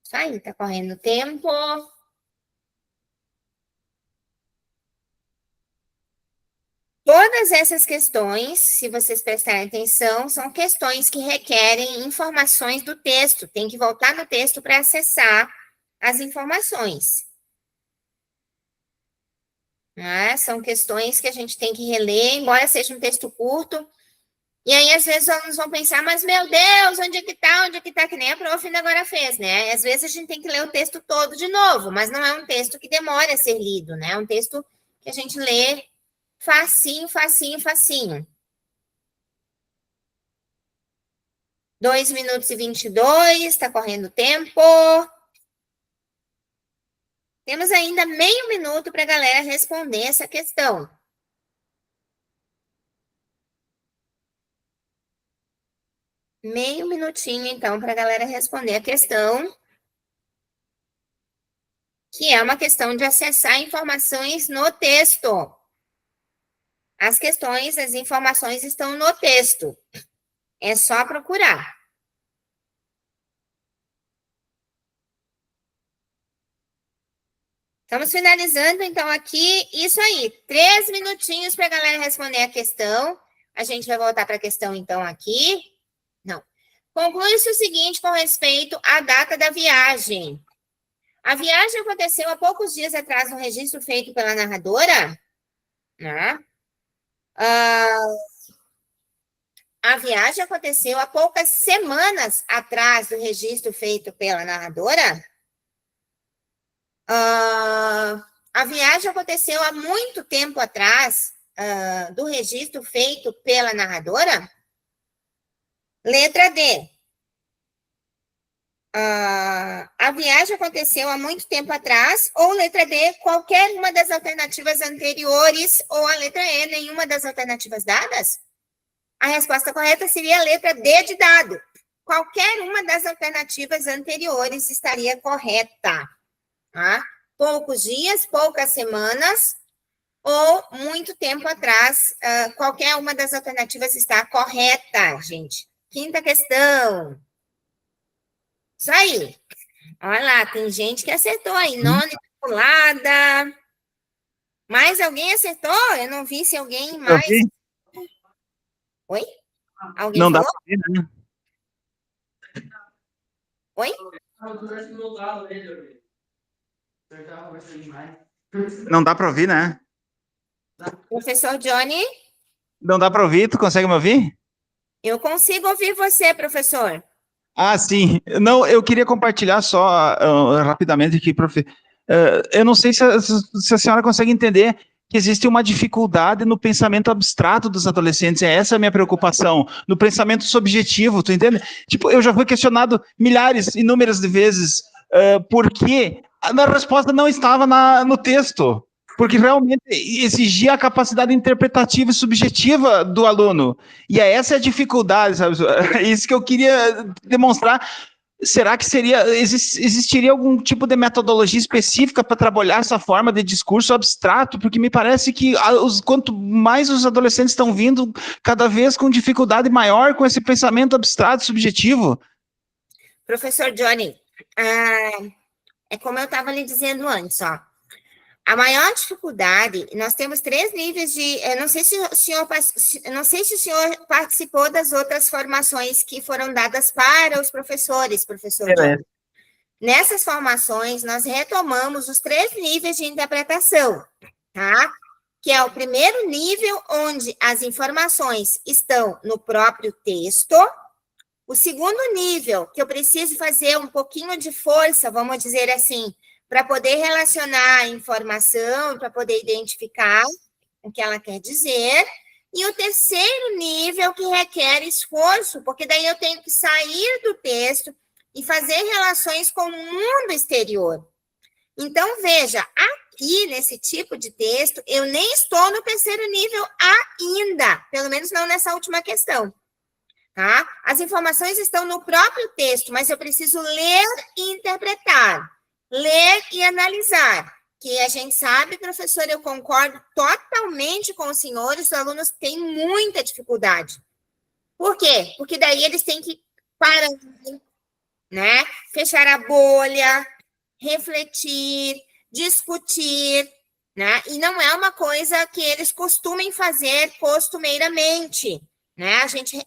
[SPEAKER 2] Isso aí, tá correndo o tempo. Todas essas questões, se vocês prestarem atenção, são questões que requerem informações do texto. Tem que voltar no texto para acessar as informações. Né? São questões que a gente tem que reler, embora seja um texto curto. E aí, às vezes, os alunos vão pensar, mas, meu Deus, onde é que tá? Onde é que tá? Que nem a prof ainda agora fez, né? Às vezes, a gente tem que ler o texto todo de novo, mas não é um texto que demora a ser lido, né? É um texto que a gente lê facinho, facinho, facinho. 2 minutos e 22, está correndo o tempo. Temos ainda meio minuto para a galera responder essa questão. Meio minutinho, então, para a galera responder a questão, que é uma questão de acessar informações no texto. As questões, as informações estão no texto. É só procurar. Estamos finalizando, então, aqui. Isso aí, 3 minutinhos para a galera responder a questão. A gente vai voltar para a questão, então, aqui. Não. Conclui-se o seguinte com respeito à data da viagem. A viagem aconteceu há poucos dias atrás no registro feito pela narradora, né? A viagem aconteceu há poucas semanas atrás do registro feito pela narradora. A viagem aconteceu há muito tempo atrás do registro feito pela narradora. Letra D. A viagem aconteceu há muito tempo atrás. Ou letra D, qualquer uma das alternativas anteriores. Ou a letra E, nenhuma das alternativas dadas. A resposta correta seria a letra D de dado. qualquer uma das alternativas anteriores estaria correta, tá? Poucos dias, poucas semanas, ou muito tempo atrás, qualquer uma das alternativas está correta, gente. Quinta questão. Isso aí. Olha lá, tem gente que acertou aí. Nona pulada. Mais alguém acertou? Eu não vi se alguém mais... Oi? Alguém
[SPEAKER 3] não
[SPEAKER 2] falou?
[SPEAKER 3] dá para ver, né?
[SPEAKER 2] Oi?
[SPEAKER 3] Não dá para ouvir, né?
[SPEAKER 2] Professor Johnny?
[SPEAKER 3] Não dá para ouvir? Tu consegue me ouvir?
[SPEAKER 2] Eu consigo ouvir você, professor.
[SPEAKER 3] Ah, sim. Não, eu queria compartilhar só rapidamente aqui, prof. Eu não sei se a senhora consegue entender que existe uma dificuldade no pensamento abstrato dos adolescentes. Essa é a minha preocupação, no pensamento subjetivo, tu entende? Tipo, eu já fui questionado inúmeras de vezes, por que a resposta não estava no texto. Porque realmente exigia a capacidade interpretativa e subjetiva do aluno. E essa é a dificuldade, sabe? É isso que eu queria demonstrar. Será que existiria algum tipo de metodologia específica para trabalhar essa forma de discurso abstrato? Porque me parece que quanto mais os adolescentes estão vindo, cada vez com dificuldade maior com esse pensamento abstrato, subjetivo.
[SPEAKER 2] Professor Johnny, é como eu estava lhe dizendo antes, ó. A maior dificuldade, nós temos 3 níveis de... Eu não sei se o senhor participou das outras formações que foram dadas para os professores, professor Johnny. Nessas formações, nós retomamos os 3 níveis de interpretação, tá? Que é o primeiro nível, onde as informações estão no próprio texto. O segundo nível, que eu preciso fazer um pouquinho de força, vamos dizer assim, para poder relacionar a informação, para poder identificar o que ela quer dizer. E o terceiro nível, que requer esforço, porque daí eu tenho que sair do texto e fazer relações com o mundo exterior. Então, veja, aqui nesse tipo de texto, eu nem estou no terceiro nível ainda, pelo menos não nessa última questão. Tá? As informações estão no próprio texto, mas eu preciso ler e interpretar. Ler e analisar, que a gente sabe, professor, eu concordo totalmente com os senhores, os alunos têm muita dificuldade. Por quê? Porque daí eles têm que parar, né? Fechar a bolha, refletir, discutir, né? E não é uma coisa que eles costumem fazer costumeiramente, né?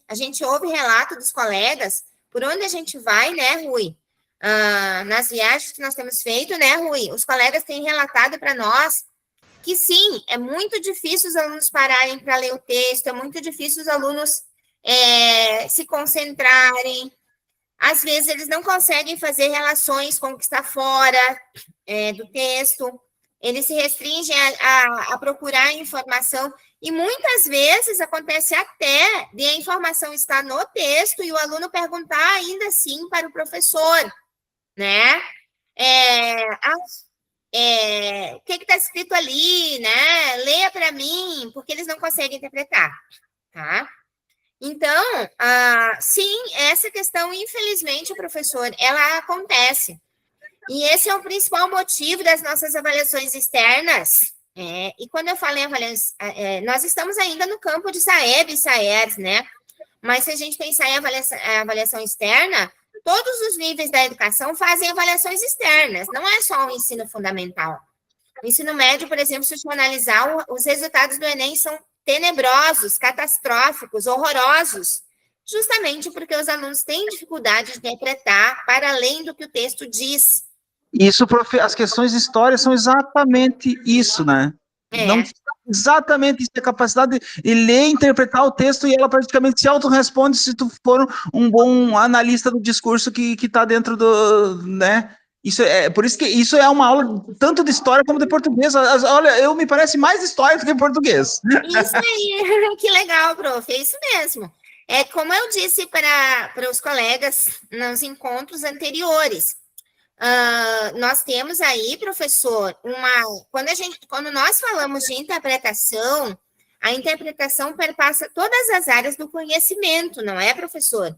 [SPEAKER 2] A gente ouve relato dos colegas, por onde a gente vai, né, Rui? Nas viagens que nós temos feito, né, Rui? Os colegas têm relatado para nós que, sim, é muito difícil os alunos pararem para ler o texto, é muito difícil os alunos se concentrarem. Às vezes, eles não conseguem fazer relações com o que está fora do texto, eles se restringem a procurar informação, e muitas vezes acontece até de a informação estar no texto e o aluno perguntar ainda assim para o professor, né? O que está escrito ali, né? Leia para mim, porque eles não conseguem interpretar, tá? Então, sim, essa questão, infelizmente, professor, ela acontece. E esse é o principal motivo das nossas avaliações externas. E quando eu falo em avaliações, nós estamos ainda no campo de SAEB e SAERS, né? Mas se a gente pensar em avaliação externa, todos os níveis da educação fazem avaliações externas, não é só o ensino fundamental. O ensino médio, por exemplo, se eu analisar, os resultados do Enem são tenebrosos, catastróficos, horrorosos, justamente porque os alunos têm dificuldade de interpretar para além do que o texto diz.
[SPEAKER 3] Isso, prof, as questões de história são exatamente isso, né? Não, exatamente isso, a capacidade de ler, interpretar o texto, e ela praticamente se autorresponde se tu for um bom analista do discurso que está dentro do, né? Por isso que isso é uma aula tanto de história como de português. Olha, eu me parece mais história do que português.
[SPEAKER 2] Isso aí, que legal, prof, é isso mesmo. Como eu disse para os colegas nos encontros anteriores, nós temos aí, professor, quando nós falamos de interpretação, a interpretação perpassa todas as áreas do conhecimento, não é, professor?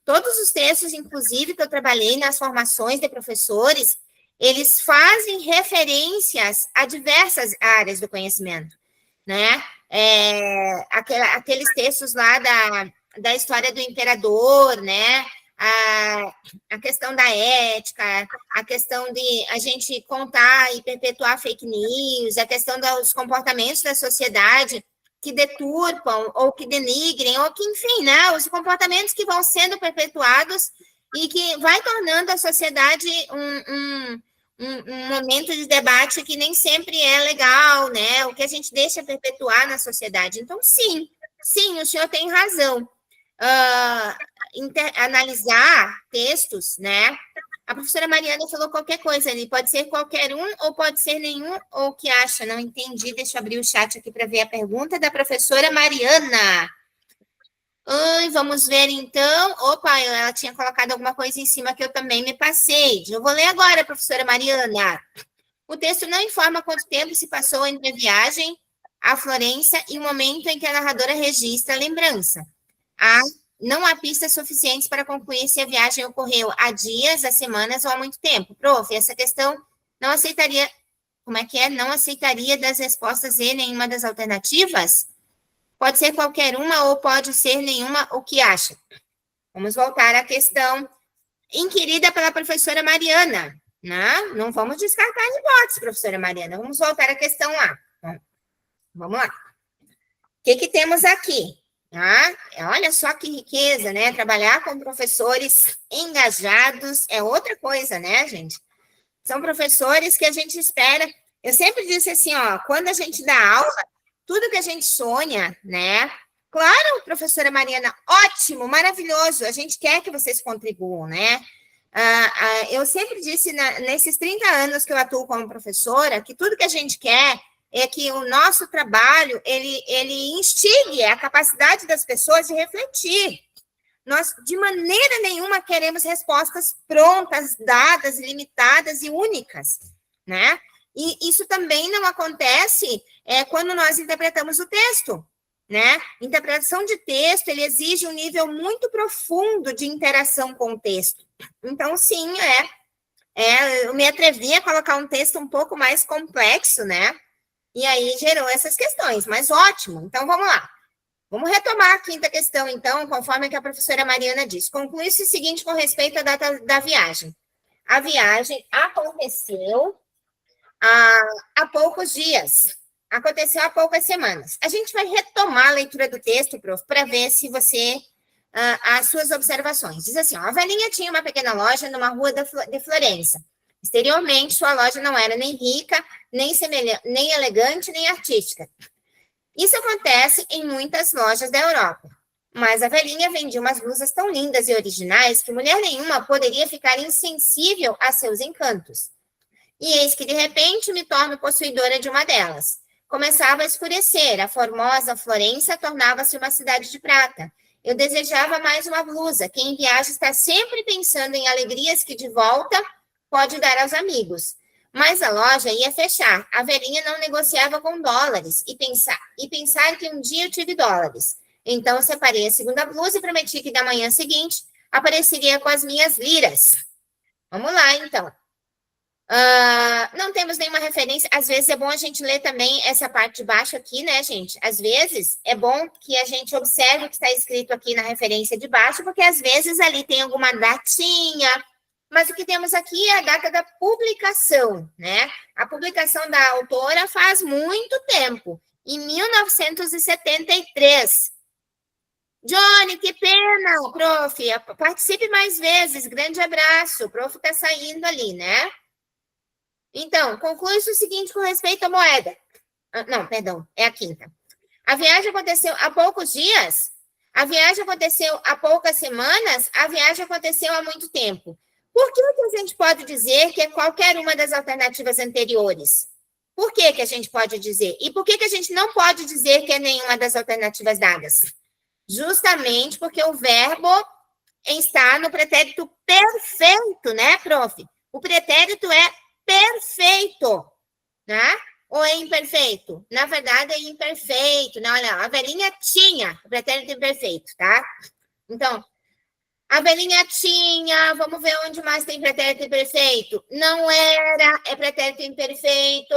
[SPEAKER 2] Todos os textos, inclusive, que eu trabalhei nas formações de professores, eles fazem referências a diversas áreas do conhecimento, né? Aqueles textos lá da história do imperador, né? A questão da ética, a questão de a gente contar e perpetuar fake news, a questão dos comportamentos da sociedade que deturpam ou que denigrem, ou que, enfim, né, os comportamentos que vão sendo perpetuados e que vai tornando a sociedade um momento de debate que nem sempre é legal, né? O que a gente deixa perpetuar na sociedade. Então, sim, o senhor tem razão. Analisar textos, né? A professora Mariana falou qualquer coisa ali, pode ser qualquer um ou pode ser nenhum, ou que acha, não entendi, deixa eu abrir o chat aqui para ver a pergunta da professora Mariana. Vamos ver então, opa, ela tinha colocado alguma coisa em cima que eu também me passei, eu vou ler agora, professora Mariana. O texto não informa quanto tempo se passou entre a viagem a Florença e o momento em que a narradora registra a lembrança. Não há pistas suficientes para concluir se a viagem ocorreu há dias, há semanas ou há muito tempo. Prof, essa questão não aceitaria... Como é que é? Não aceitaria das respostas e nenhuma das alternativas? Pode ser qualquer uma ou pode ser nenhuma, o que acha? Vamos voltar à questão inquirida pela professora Mariana. Né? Não vamos descartar a hipótese, professora Mariana. Vamos voltar à questão lá. Vamos lá. O que temos aqui? Olha só que riqueza, né? Trabalhar com professores engajados é outra coisa, né, gente? São professores que a gente espera. Eu sempre disse assim, quando a gente dá aula, tudo que a gente sonha, né? Claro, professora Mariana, ótimo, maravilhoso. A gente quer que vocês contribuam, né? Eu sempre disse, nesses 30 anos que eu atuo como professora, que tudo que a gente quer é que o nosso trabalho, ele instigue a capacidade das pessoas de refletir. Nós, de maneira nenhuma, queremos respostas prontas, dadas, limitadas e únicas, né? E isso também não acontece quando nós interpretamos o texto, né? Interpretação de texto, ele exige um nível muito profundo de interação com o texto. Então, sim, eu me atrevi a colocar um texto um pouco mais complexo, né? E aí gerou essas questões, mas ótimo. Então, vamos lá. Vamos retomar a quinta questão, então, conforme que a professora Mariana disse. Conclui-se o seguinte com respeito à data da viagem. A viagem aconteceu há poucos dias. Aconteceu há poucas semanas. A gente vai retomar a leitura do texto, prof, para ver se você... as suas observações. Diz assim, a velhinha tinha uma pequena loja numa rua de Florença. Exteriormente, sua loja não era nem rica, nem elegante, nem artística. Isso acontece em muitas lojas da Europa. Mas a velhinha vendia umas blusas tão lindas e originais que mulher nenhuma poderia ficar insensível a seus encantos. E eis que, de repente, me torno possuidora de uma delas. Começava a escurecer, a formosa Florença tornava-se uma cidade de prata. Eu desejava mais uma blusa. Quem viaja está sempre pensando em alegrias que, de volta, pode dar aos amigos. Mas a loja ia fechar. A velhinha não negociava com dólares. E pensar que um dia eu tive dólares. Então, eu separei a segunda blusa e prometi que da manhã seguinte apareceria com as minhas liras. Vamos lá, então. Não temos nenhuma referência. Às vezes é bom a gente ler também essa parte de baixo aqui, né, gente? Às vezes é bom que a gente observe o que está escrito aqui na referência de baixo, porque às vezes ali tem alguma datinha. Mas o que temos aqui é a data da publicação, né? A publicação da autora faz muito tempo, em 1973. Johnny, que pena, prof. Participe mais vezes. Grande abraço. O prof está saindo ali, né? Então, conclui-se o seguinte com respeito à moeda. Não, perdão, é a quinta. A viagem aconteceu há poucos dias? A viagem aconteceu há poucas semanas? A viagem aconteceu há muito tempo. Por que a gente pode dizer que é qualquer uma das alternativas anteriores? Por que a gente pode dizer? E por que a gente não pode dizer que é nenhuma das alternativas dadas? Justamente porque o verbo está no pretérito perfeito, né, prof? O pretérito é perfeito, né? Ou é imperfeito? Na verdade, é imperfeito. Não, a velhinha tinha o pretérito imperfeito, tá? Então, A velhinha tinha, vamos ver onde mais tem pretérito imperfeito. Não era, é pretérito imperfeito.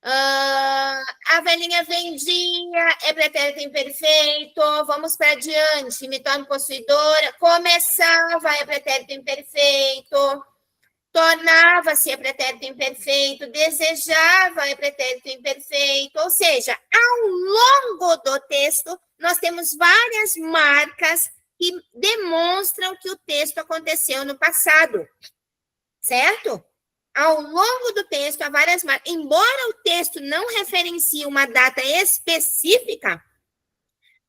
[SPEAKER 2] A velhinha vendia, é pretérito imperfeito. Vamos para diante, me torno possuidora. Começava, é pretérito imperfeito. Tornava-se, é pretérito imperfeito. Desejava, é pretérito imperfeito. Ou seja, ao longo do texto, nós temos várias marcas que demonstram que o texto aconteceu no passado, certo? Ao longo do texto, há várias marcas. Embora o texto não referencie uma data específica,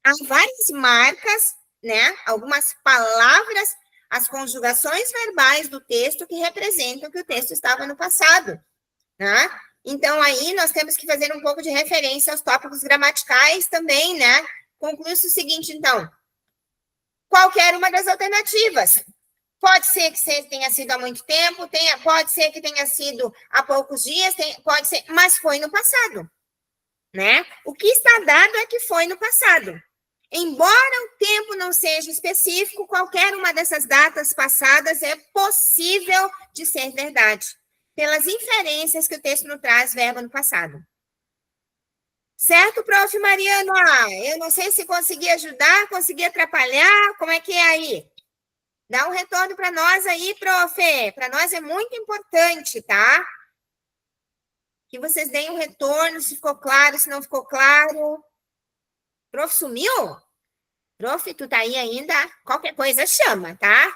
[SPEAKER 2] há várias marcas, né? Algumas palavras, as conjugações verbais do texto que representam que o texto estava no passado, né? Então, aí nós temos que fazer um pouco de referência aos tópicos gramaticais também, né? Conclui-se o seguinte, então. Qualquer uma das alternativas. Pode ser que tenha sido há muito tempo, pode ser que tenha sido há poucos dias, pode ser, mas foi no passado, né? O que está dado é que foi no passado. Embora o tempo não seja específico, qualquer uma dessas datas passadas é possível de ser verdade, pelas inferências que o texto nos traz verbo no passado. Certo, prof. Mariano? Eu não sei se consegui ajudar, consegui atrapalhar, como é que é aí? Dá um retorno para nós aí, prof. Para nós é muito importante, tá? Que vocês deem um retorno, se ficou claro, se não ficou claro. Prof, sumiu? Prof, tu tá aí ainda? Qualquer coisa chama, tá?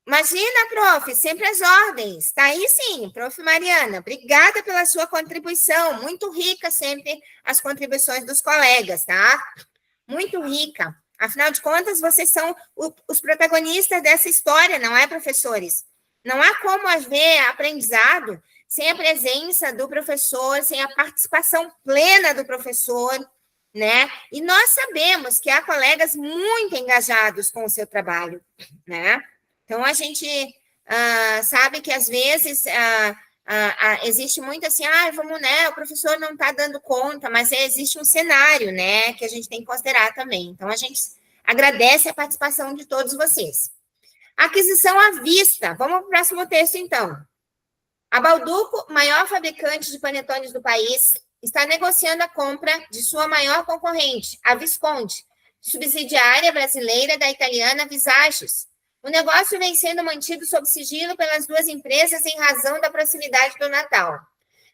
[SPEAKER 2] Imagina, prof, sempre as ordens. Tá aí sim, prof. Mariana. Obrigada pela sua contribuição. Muito rica sempre as contribuições dos colegas, tá? Muito rica. Afinal de contas, vocês são os protagonistas dessa história, não é, professores? Não há como haver aprendizado sem a presença do professor, sem a participação plena do professor, né? E nós sabemos que há colegas muito engajados com o seu trabalho, né? Então, a gente sabe que, às vezes, existe muito assim, vamos, né, o professor não está dando conta, mas existe um cenário, né, que a gente tem que considerar também. Então, a gente agradece a participação de todos vocês. Aquisição à vista. Vamos para o próximo texto, então. A Bauducco, maior fabricante de panetones do país, está negociando a compra de sua maior concorrente, a Visconti, subsidiária brasileira da italiana Visages. O negócio vem sendo mantido sob sigilo pelas duas empresas em razão da proximidade do Natal.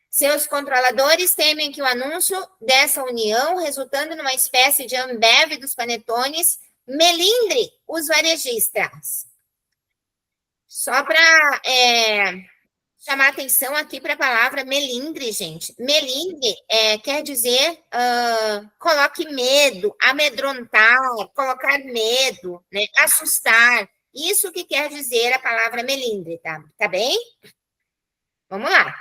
[SPEAKER 2] Seus controladores temem que o anúncio dessa união, resultando numa espécie de Ambev dos panetones, melindre os varejistas. Só para chamar atenção aqui para a palavra melindre, gente. Melindre quer dizer coloque medo, amedrontar, colocar medo, né, assustar. Isso que quer dizer a palavra melindre, tá bem? Vamos lá.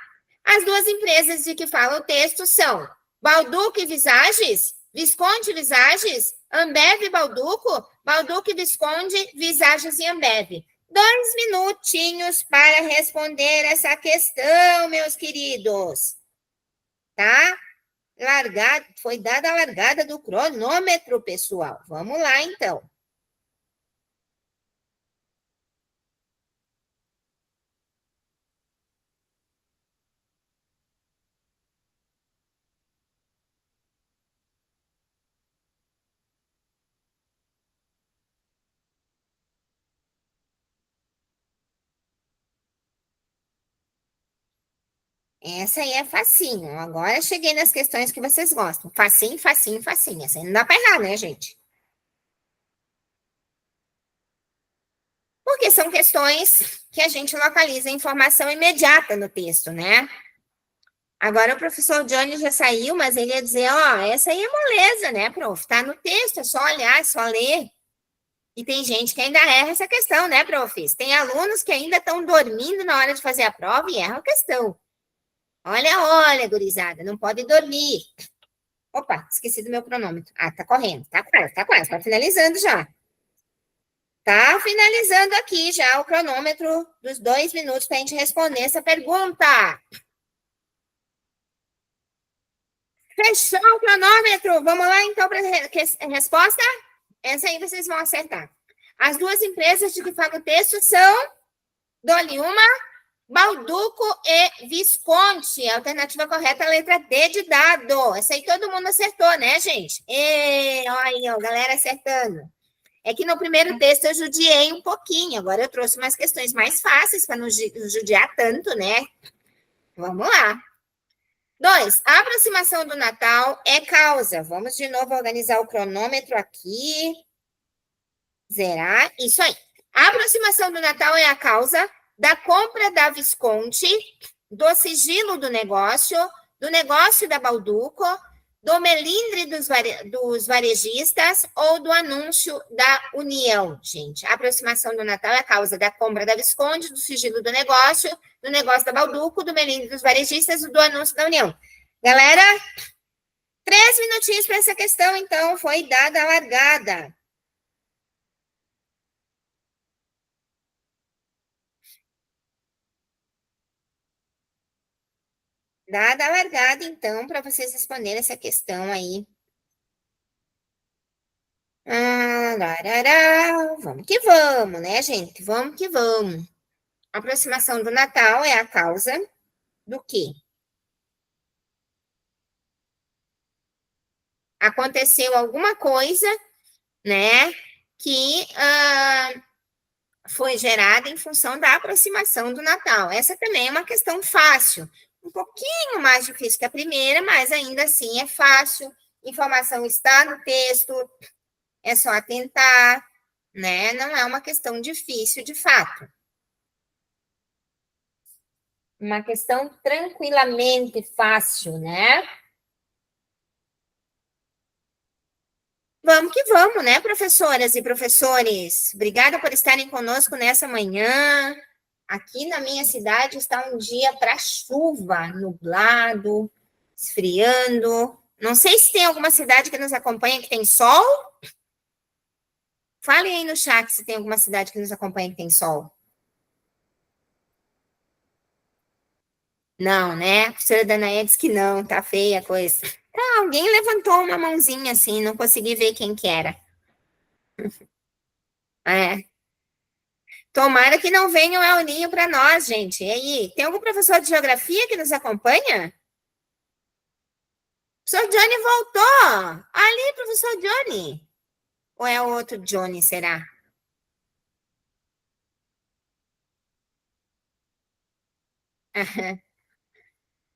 [SPEAKER 2] As duas empresas de que fala o texto são Bauducco e Visages, Visconti e Visages, Ambev e Bauducco, Bauducco e Visconti, Visages e Ambev. 2 minutinhos para responder essa questão, meus queridos. Tá? Foi dada a largada do cronômetro, pessoal. Vamos lá, então. Essa aí é facinho. Agora cheguei nas questões que vocês gostam. Facinho, facinho, facinho. Essa aí não dá para errar, né, gente? Porque são questões que a gente localiza informação imediata no texto, né? Agora o professor Johnny já saiu, mas ele ia dizer, essa aí é moleza, né, prof? Tá no texto, é só olhar, é só ler. E tem gente que ainda erra essa questão, né, profs? Tem alunos que ainda estão dormindo na hora de fazer a prova e erram a questão. Olha, gurizada, não pode dormir. Opa, esqueci do meu cronômetro. Tá correndo, tá quase, tá finalizando já. Tá finalizando aqui já o cronômetro dos 2 minutos para a gente responder essa pergunta. Fechou o cronômetro? Vamos lá, então, para a resposta? Essa aí vocês vão acertar. As duas empresas de que fala o texto são, dou-lhe uma, Balduco e Visconti. A alternativa correta é a letra D de dado. Essa aí todo mundo acertou, né, gente? Olha aí, ó, galera acertando. É que no primeiro texto eu judiei um pouquinho, agora eu trouxe umas questões mais fáceis para não judiar tanto, né? Vamos lá. 2. A aproximação do Natal é causa. Vamos de novo organizar o cronômetro aqui. Zerar. Isso aí. A aproximação do Natal é a causa da compra da Visconti, do sigilo do negócio da Balduco, do melindre dos varejistas ou do anúncio da União, gente. A aproximação do Natal é a causa da compra da Visconti, do sigilo do negócio da Balduco, do melindre dos varejistas ou do anúncio da União. Galera, 3 minutinhos para essa questão, então, foi dada a largada. Dada a largada, então, para vocês responderem essa questão aí. Vamos que vamos, né, gente? Vamos que vamos. A aproximação do Natal é a causa do quê? Aconteceu alguma coisa, né, que foi gerada em função da aproximação do Natal. Essa também é uma questão fácil. Um pouquinho mais difícil que a primeira, mas ainda assim é fácil. Informação está no texto, é só atentar, né? Não é uma questão difícil, de fato. Uma questão tranquilamente fácil, né? Vamos que vamos, né, professoras e professores? Obrigada por estarem conosco nessa manhã. Aqui na minha cidade está um dia para chuva, nublado, esfriando. Não sei se tem alguma cidade que nos acompanha que tem sol. Falem aí no chat se tem alguma cidade que nos acompanha que tem sol. Não, né? A professora Danaé disse que não, tá feia a coisa. Ah, alguém levantou uma mãozinha assim, não consegui ver quem que era. É. Tomara que não venha o El Ninho para nós, gente. E aí, tem algum professor de geografia que nos acompanha? Professor Johnny voltou. Ali, professor Johnny. Ou é o outro Johnny, será?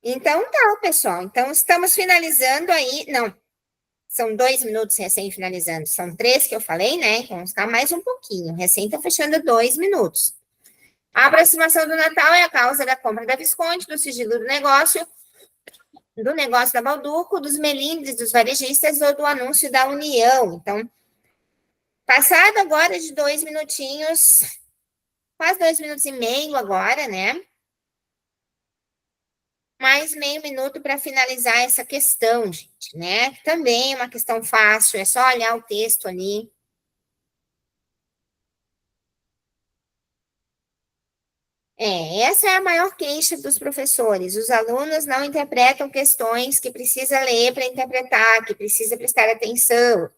[SPEAKER 2] Então tá, pessoal. Então estamos finalizando aí. Não, são 2 minutos recém-finalizando. São 3 que eu falei, né? Vamos ficar mais um pouquinho. Recém está fechando 2 minutos. A aproximação do Natal é a causa da compra da Visconti, do sigilo do negócio da Balduco, dos melindres, dos varejistas ou do anúncio da União. Então, passado agora de 2 minutinhos, quase 2 minutos e meio agora, né? Mais meio minuto para finalizar essa questão, gente, né? Também é uma questão fácil, é só olhar o texto ali. Essa é a maior queixa dos professores. Os alunos não interpretam questões que precisa ler para interpretar, que precisa prestar atenção.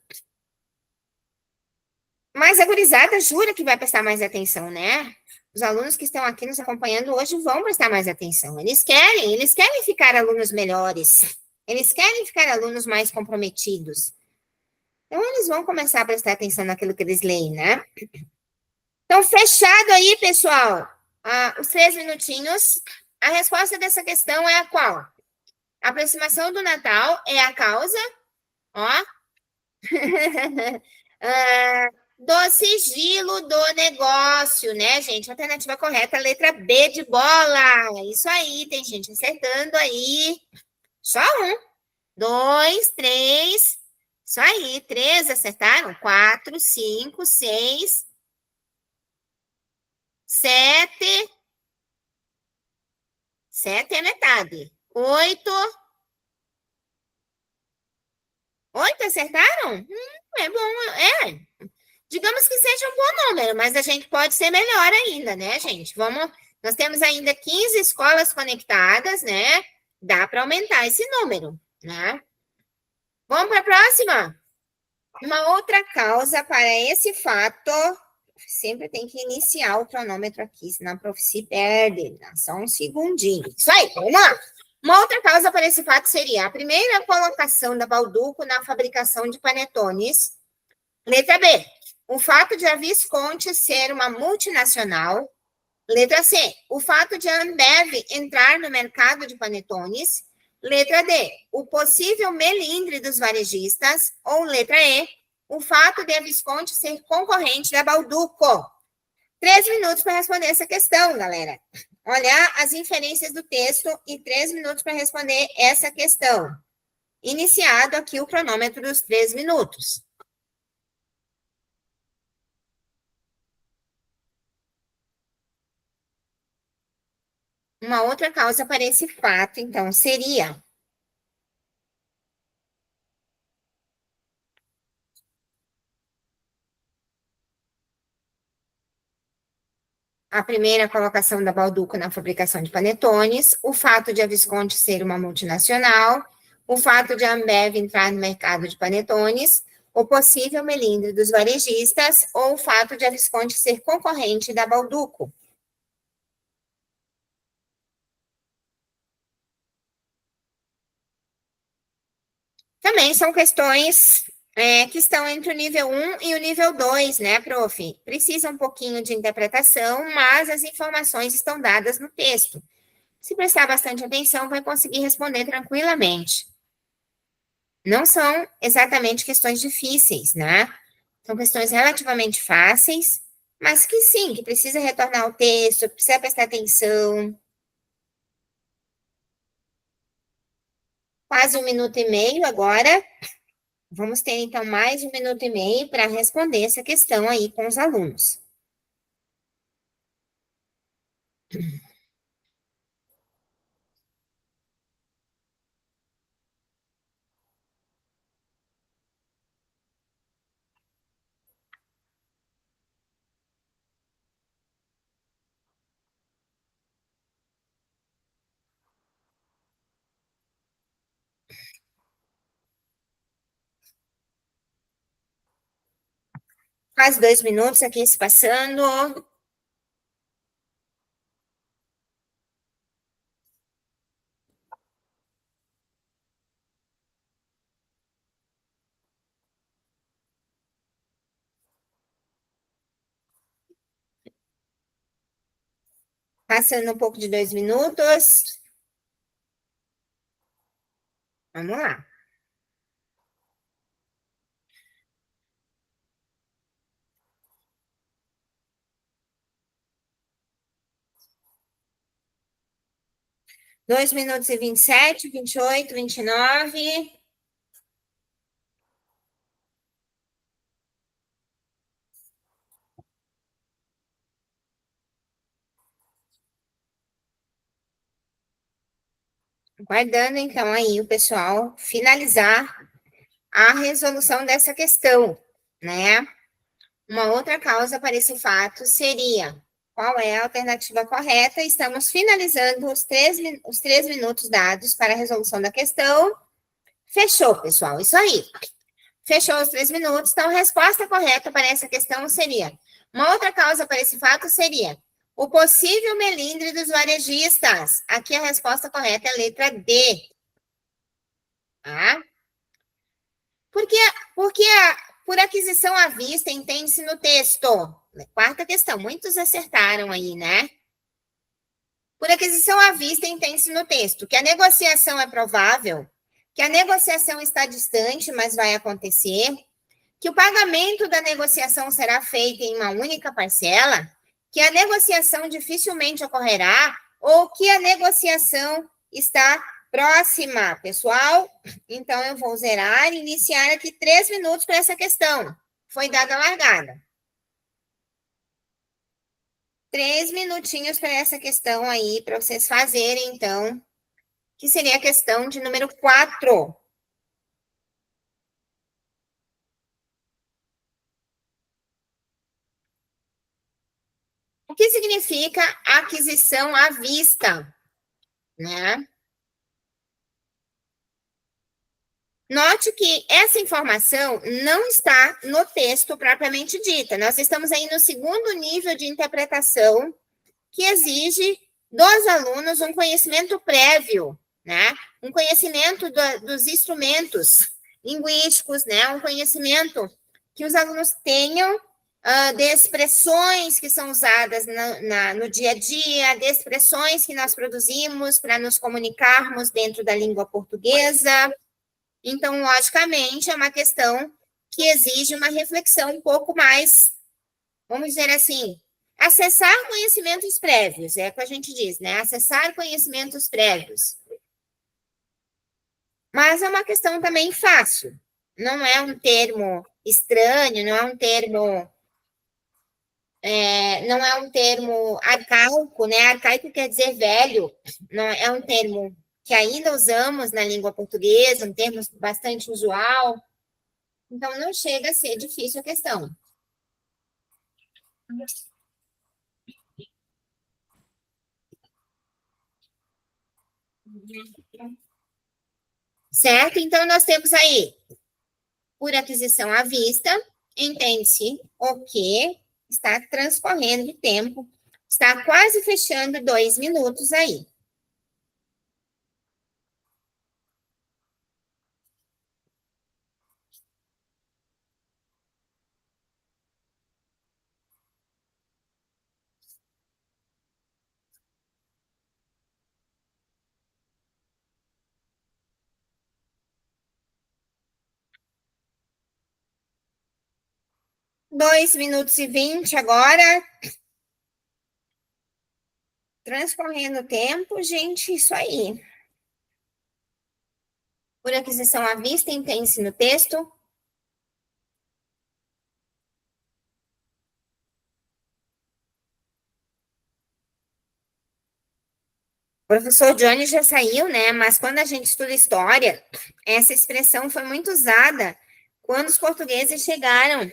[SPEAKER 2] Mas a gurizada jura que vai prestar mais atenção, né? Os alunos que estão aqui nos acompanhando hoje vão prestar mais atenção. Eles querem ficar alunos melhores. Eles querem ficar alunos mais comprometidos. Então, eles vão começar a prestar atenção naquilo que eles leem, né? Então, fechado aí, pessoal. Os 3 minutinhos. A resposta dessa questão é a qual? A aproximação do Natal é a causa, ó, do sigilo do negócio, né, gente? Alternativa correta, letra B de bola. Isso aí, tem gente acertando aí. Só 1, 2, 3. Isso aí, 3 acertaram. 4, 5, 6, 7. 7 é metade. 8. 8 acertaram? É bom, Digamos que seja um bom número, mas a gente pode ser melhor ainda, né, gente? Nós temos ainda 15 escolas conectadas, né? Dá para aumentar esse número, né? Vamos para a próxima? Uma outra causa para esse fato Sempre tem que iniciar o cronômetro aqui, senão a prof se perde. Só um segundinho. Isso aí, vamos lá. Uma outra causa para esse fato seria a primeira colocação da Bauducco na fabricação de panetones. Letra B, o fato de a Visconti ser uma multinacional. Letra C, o fato de a Ambev entrar no mercado de panetones. Letra D, o possível melindre dos varejistas. Ou letra E, o fato de a Visconti ser concorrente da Bauducco. 3 minutos para responder essa questão, galera. Olhar as inferências do texto e 3 minutos para responder essa questão. Iniciado aqui o cronômetro dos 3 minutos. Uma outra causa para esse fato, então, seria a primeira colocação da Bauducco na fabricação de panetones, o fato de a Visconti ser uma multinacional, o fato de a Ambev entrar no mercado de panetones, o possível melindre dos varejistas ou o fato de a Visconti ser concorrente da Bauducco. Também são questões que estão entre o nível 1 e o nível 2, né, prof? Precisa um pouquinho de interpretação, mas as informações estão dadas no texto. Se prestar bastante atenção, vai conseguir responder tranquilamente. Não são exatamente questões difíceis, né? São questões relativamente fáceis, mas que sim, que precisa retornar ao texto, precisa prestar atenção. Quase 1 minuto e meio agora. Vamos ter, então, mais 1 minuto e meio para responder essa questão aí com os alunos. Quase 2 minutos aqui se passando. Passando um pouco de 2 minutos. Vamos lá. Dois minutos e 27, 28, 29. Aguardando, então, aí o pessoal finalizar a resolução dessa questão, né? Uma outra causa para esse fato seria: qual é a alternativa correta? Estamos finalizando os 3 minutos dados para a resolução da questão. Fechou, pessoal, isso aí. Fechou os 3 minutos, então a resposta correta para essa questão seria: uma outra causa para esse fato seria o possível melindre dos varejistas. Aqui a resposta correta é a letra D. Tá? Porque por aquisição à vista entende-se no texto. Quarta questão, muitos acertaram aí, né? Por aquisição à vista entende-se no texto que a negociação é provável, que a negociação está distante, mas vai acontecer, que o pagamento da negociação será feito em uma única parcela, que a negociação dificilmente ocorrerá ou que a negociação está próxima, pessoal. Então, eu vou zerar e iniciar aqui 3 minutos para essa questão. Foi dada a largada. 3 minutinhos para essa questão aí, para vocês fazerem, então, que seria a questão de número 4. O que significa aquisição à vista, né? Note que essa informação não está no texto propriamente dita. Nós estamos aí no segundo nível de interpretação, que exige dos alunos um conhecimento prévio, né? Um conhecimento dos instrumentos linguísticos, né? Um conhecimento que os alunos tenham de expressões que são usadas no dia a dia, de expressões que nós produzimos para nos comunicarmos dentro da língua portuguesa. Então, logicamente, é uma questão que exige uma reflexão um pouco mais, vamos dizer assim, acessar conhecimentos prévios, é o que a gente diz, né? Acessar conhecimentos prévios. Mas é uma questão também fácil. Não é um termo estranho, não é um termo arcaico, né? Arcaico quer dizer velho, não é um termo que ainda usamos na língua portuguesa, um termo bastante usual. Então, não chega a ser difícil a questão. Certo? Então, nós temos aí, por aquisição à vista, entende-se o que está transcorrendo de tempo, está quase fechando 2 minutos aí. Dois minutos e 20 agora. Transcorrendo o tempo, gente, isso aí. Por aquisição à vista, entende-se no texto. O professor Johnny já saiu, né? Mas quando a gente estuda história, essa expressão foi muito usada quando os portugueses chegaram.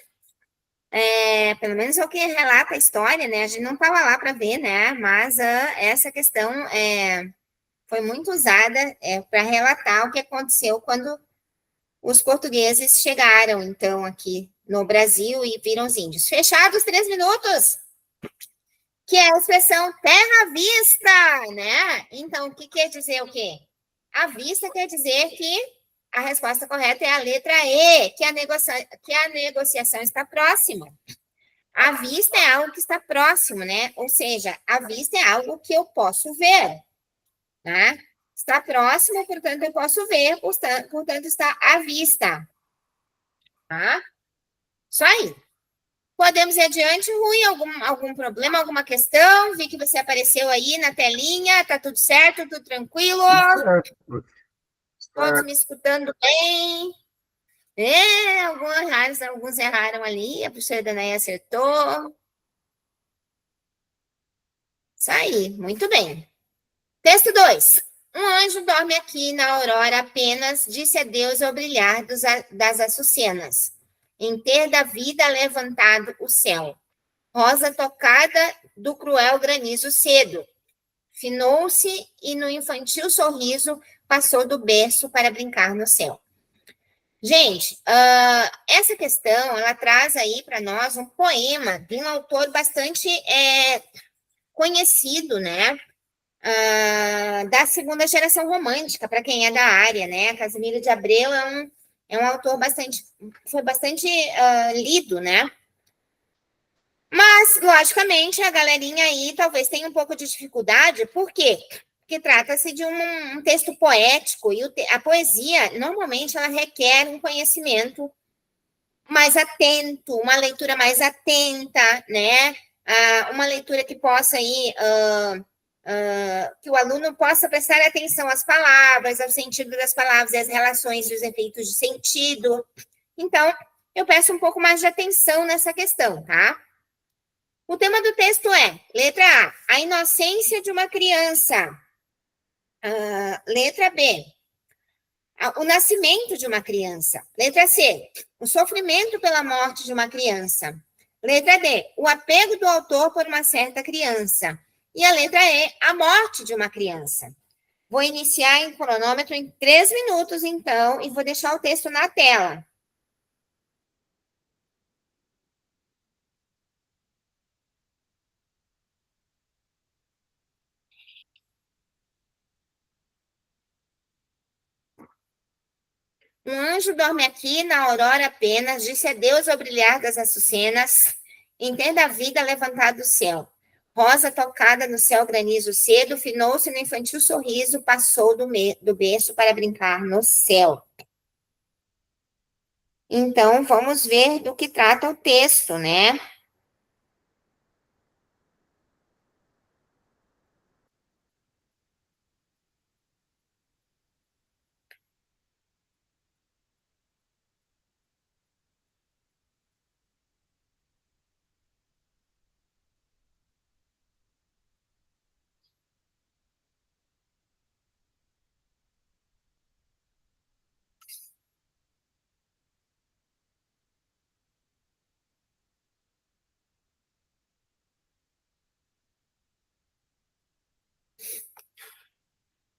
[SPEAKER 2] Pelo menos é o que relata a história, né? A gente não estava lá para ver, né? Mas essa questão foi muito usada para relatar o que aconteceu quando os portugueses chegaram, então, aqui no Brasil e viram os índios. Fechados 3 minutos! Que é a expressão terra à vista, né? Então, o que quer dizer o quê? À vista quer dizer que a resposta correta é a letra E, que a negociação está próxima. À vista é algo que está próximo, né? Ou seja, à vista é algo que eu posso ver, né? Está próximo, portanto, eu posso ver, portanto, está à vista. Tá? Isso aí. Podemos ir adiante, Rui? Algum problema, alguma questão? Vi que você apareceu aí na telinha. Tá tudo certo, tudo tranquilo?
[SPEAKER 1] Certo.
[SPEAKER 2] Todos me escutando bem? Alguns erraram ali. A professora Danaia acertou. Isso aí, muito bem. Texto 2. Um anjo dorme aqui na aurora apenas, disse adeus ao brilhar das açucenas. Em ter da vida levantado o céu. Rosa tocada do cruel granizo cedo. Finou-se e no infantil sorriso passou do berço para brincar no céu. Gente, essa questão, ela traz aí para nós um poema de um autor bastante conhecido, né? Da segunda geração romântica, para quem é da área, né? Casimiro de Abreu é um autor foi bastante lido, né? Mas, logicamente, a galerinha aí talvez tenha um pouco de dificuldade, por quê? Porque trata-se de um texto poético, e a poesia, normalmente, ela requer um conhecimento mais atento, uma leitura mais atenta, né? Uma leitura que possa aí... que o aluno possa prestar atenção às palavras, ao sentido das palavras e às relações e os efeitos de sentido. Então, eu peço um pouco mais de atenção nessa questão, tá? O tema do texto é, letra A, a inocência de uma criança. Letra B, o nascimento de uma criança. Letra C, o sofrimento pela morte de uma criança. Letra D, o apego do autor por uma certa criança. E a letra E, a morte de uma criança. Vou iniciar em cronômetro em 3 minutos, então, e vou deixar o texto na tela. Um anjo dorme aqui na aurora apenas, disse adeus ao brilhar das açucenas, entenda a vida levantada do céu. Rosa tocada no céu granizo cedo, finou-se no infantil sorriso, passou do berço para brincar no céu. Então, vamos ver do que trata o texto, né?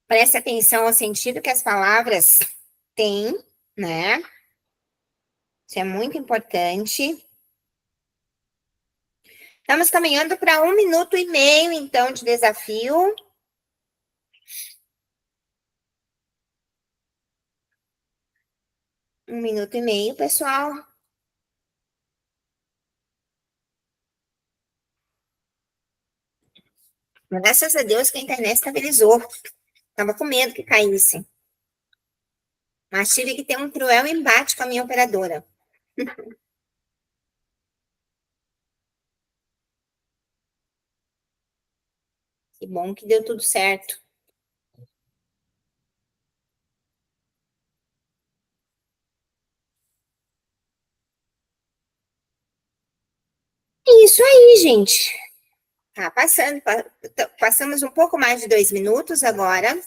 [SPEAKER 2] Preste atenção ao sentido que as palavras têm, né? Isso é muito importante. Estamos caminhando para 1 minuto e meio, então, de desafio. Um minuto e meio, pessoal. Graças a Deus que a internet estabilizou. Estava com medo que caísse. Mas tive que ter um cruel embate com a minha operadora. Que bom que deu tudo certo. Isso aí, gente. Tá passando, passamos um pouco mais de 2 minutos agora.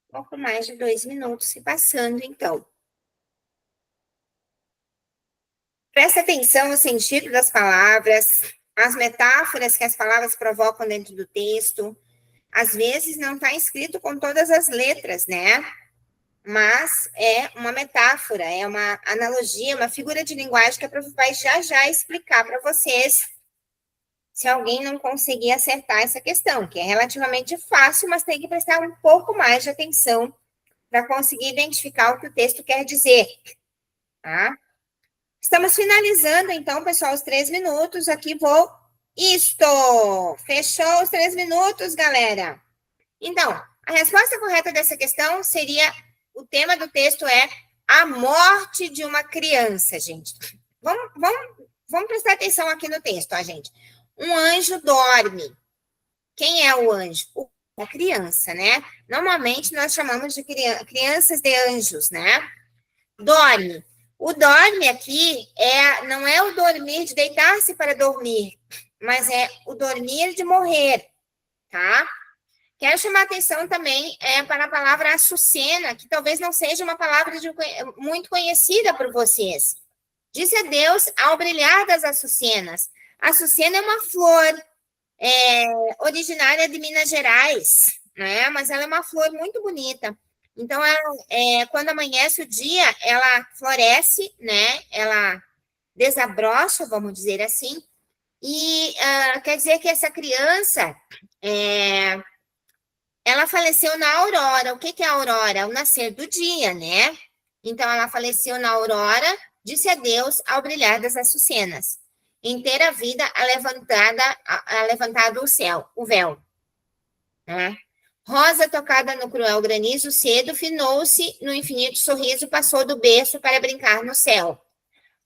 [SPEAKER 2] Pouco mais de 2 minutos se passando, então. Presta atenção no sentido das palavras, as metáforas que as palavras provocam dentro do texto. Às vezes não está escrito com todas as letras, né? Mas é uma metáfora, é uma analogia, uma figura de linguagem que a prof vai já explicar para vocês, se alguém não conseguir acertar essa questão, que é relativamente fácil, mas tem que prestar um pouco mais de atenção para conseguir identificar o que o texto quer dizer, tá? Estamos finalizando, então, pessoal, os 3 minutos. Aqui vou... Isto! Fechou os 3 minutos, galera. Então, a resposta correta dessa questão seria... O tema do texto é a morte de uma criança, gente. Vamos prestar atenção aqui no texto, ó, gente. Um anjo dorme. Quem é o anjo? A criança, né? Normalmente, nós chamamos de crianças de anjos, né? Dorme. O dorme aqui não é o dormir de deitar-se para dormir, mas é o dormir de morrer, tá? Quero chamar atenção também para a palavra açucena, que talvez não seja uma palavra muito conhecida por vocês. Disse adeus ao brilhar das açucenas. A açucena é uma flor originária de Minas Gerais, né? Mas ela é uma flor muito bonita. Então, quando amanhece o dia, ela floresce, né? Ela desabrocha, vamos dizer assim. E quer dizer que essa criança... ela faleceu na aurora. O que é a aurora? O nascer do dia, né? Então, ela faleceu na aurora, disse adeus ao brilhar das açucenas. Em ter a vida levantado o céu, o véu. Né? Rosa tocada no cruel granizo cedo, finou-se no infinito sorriso, passou do berço para brincar no céu.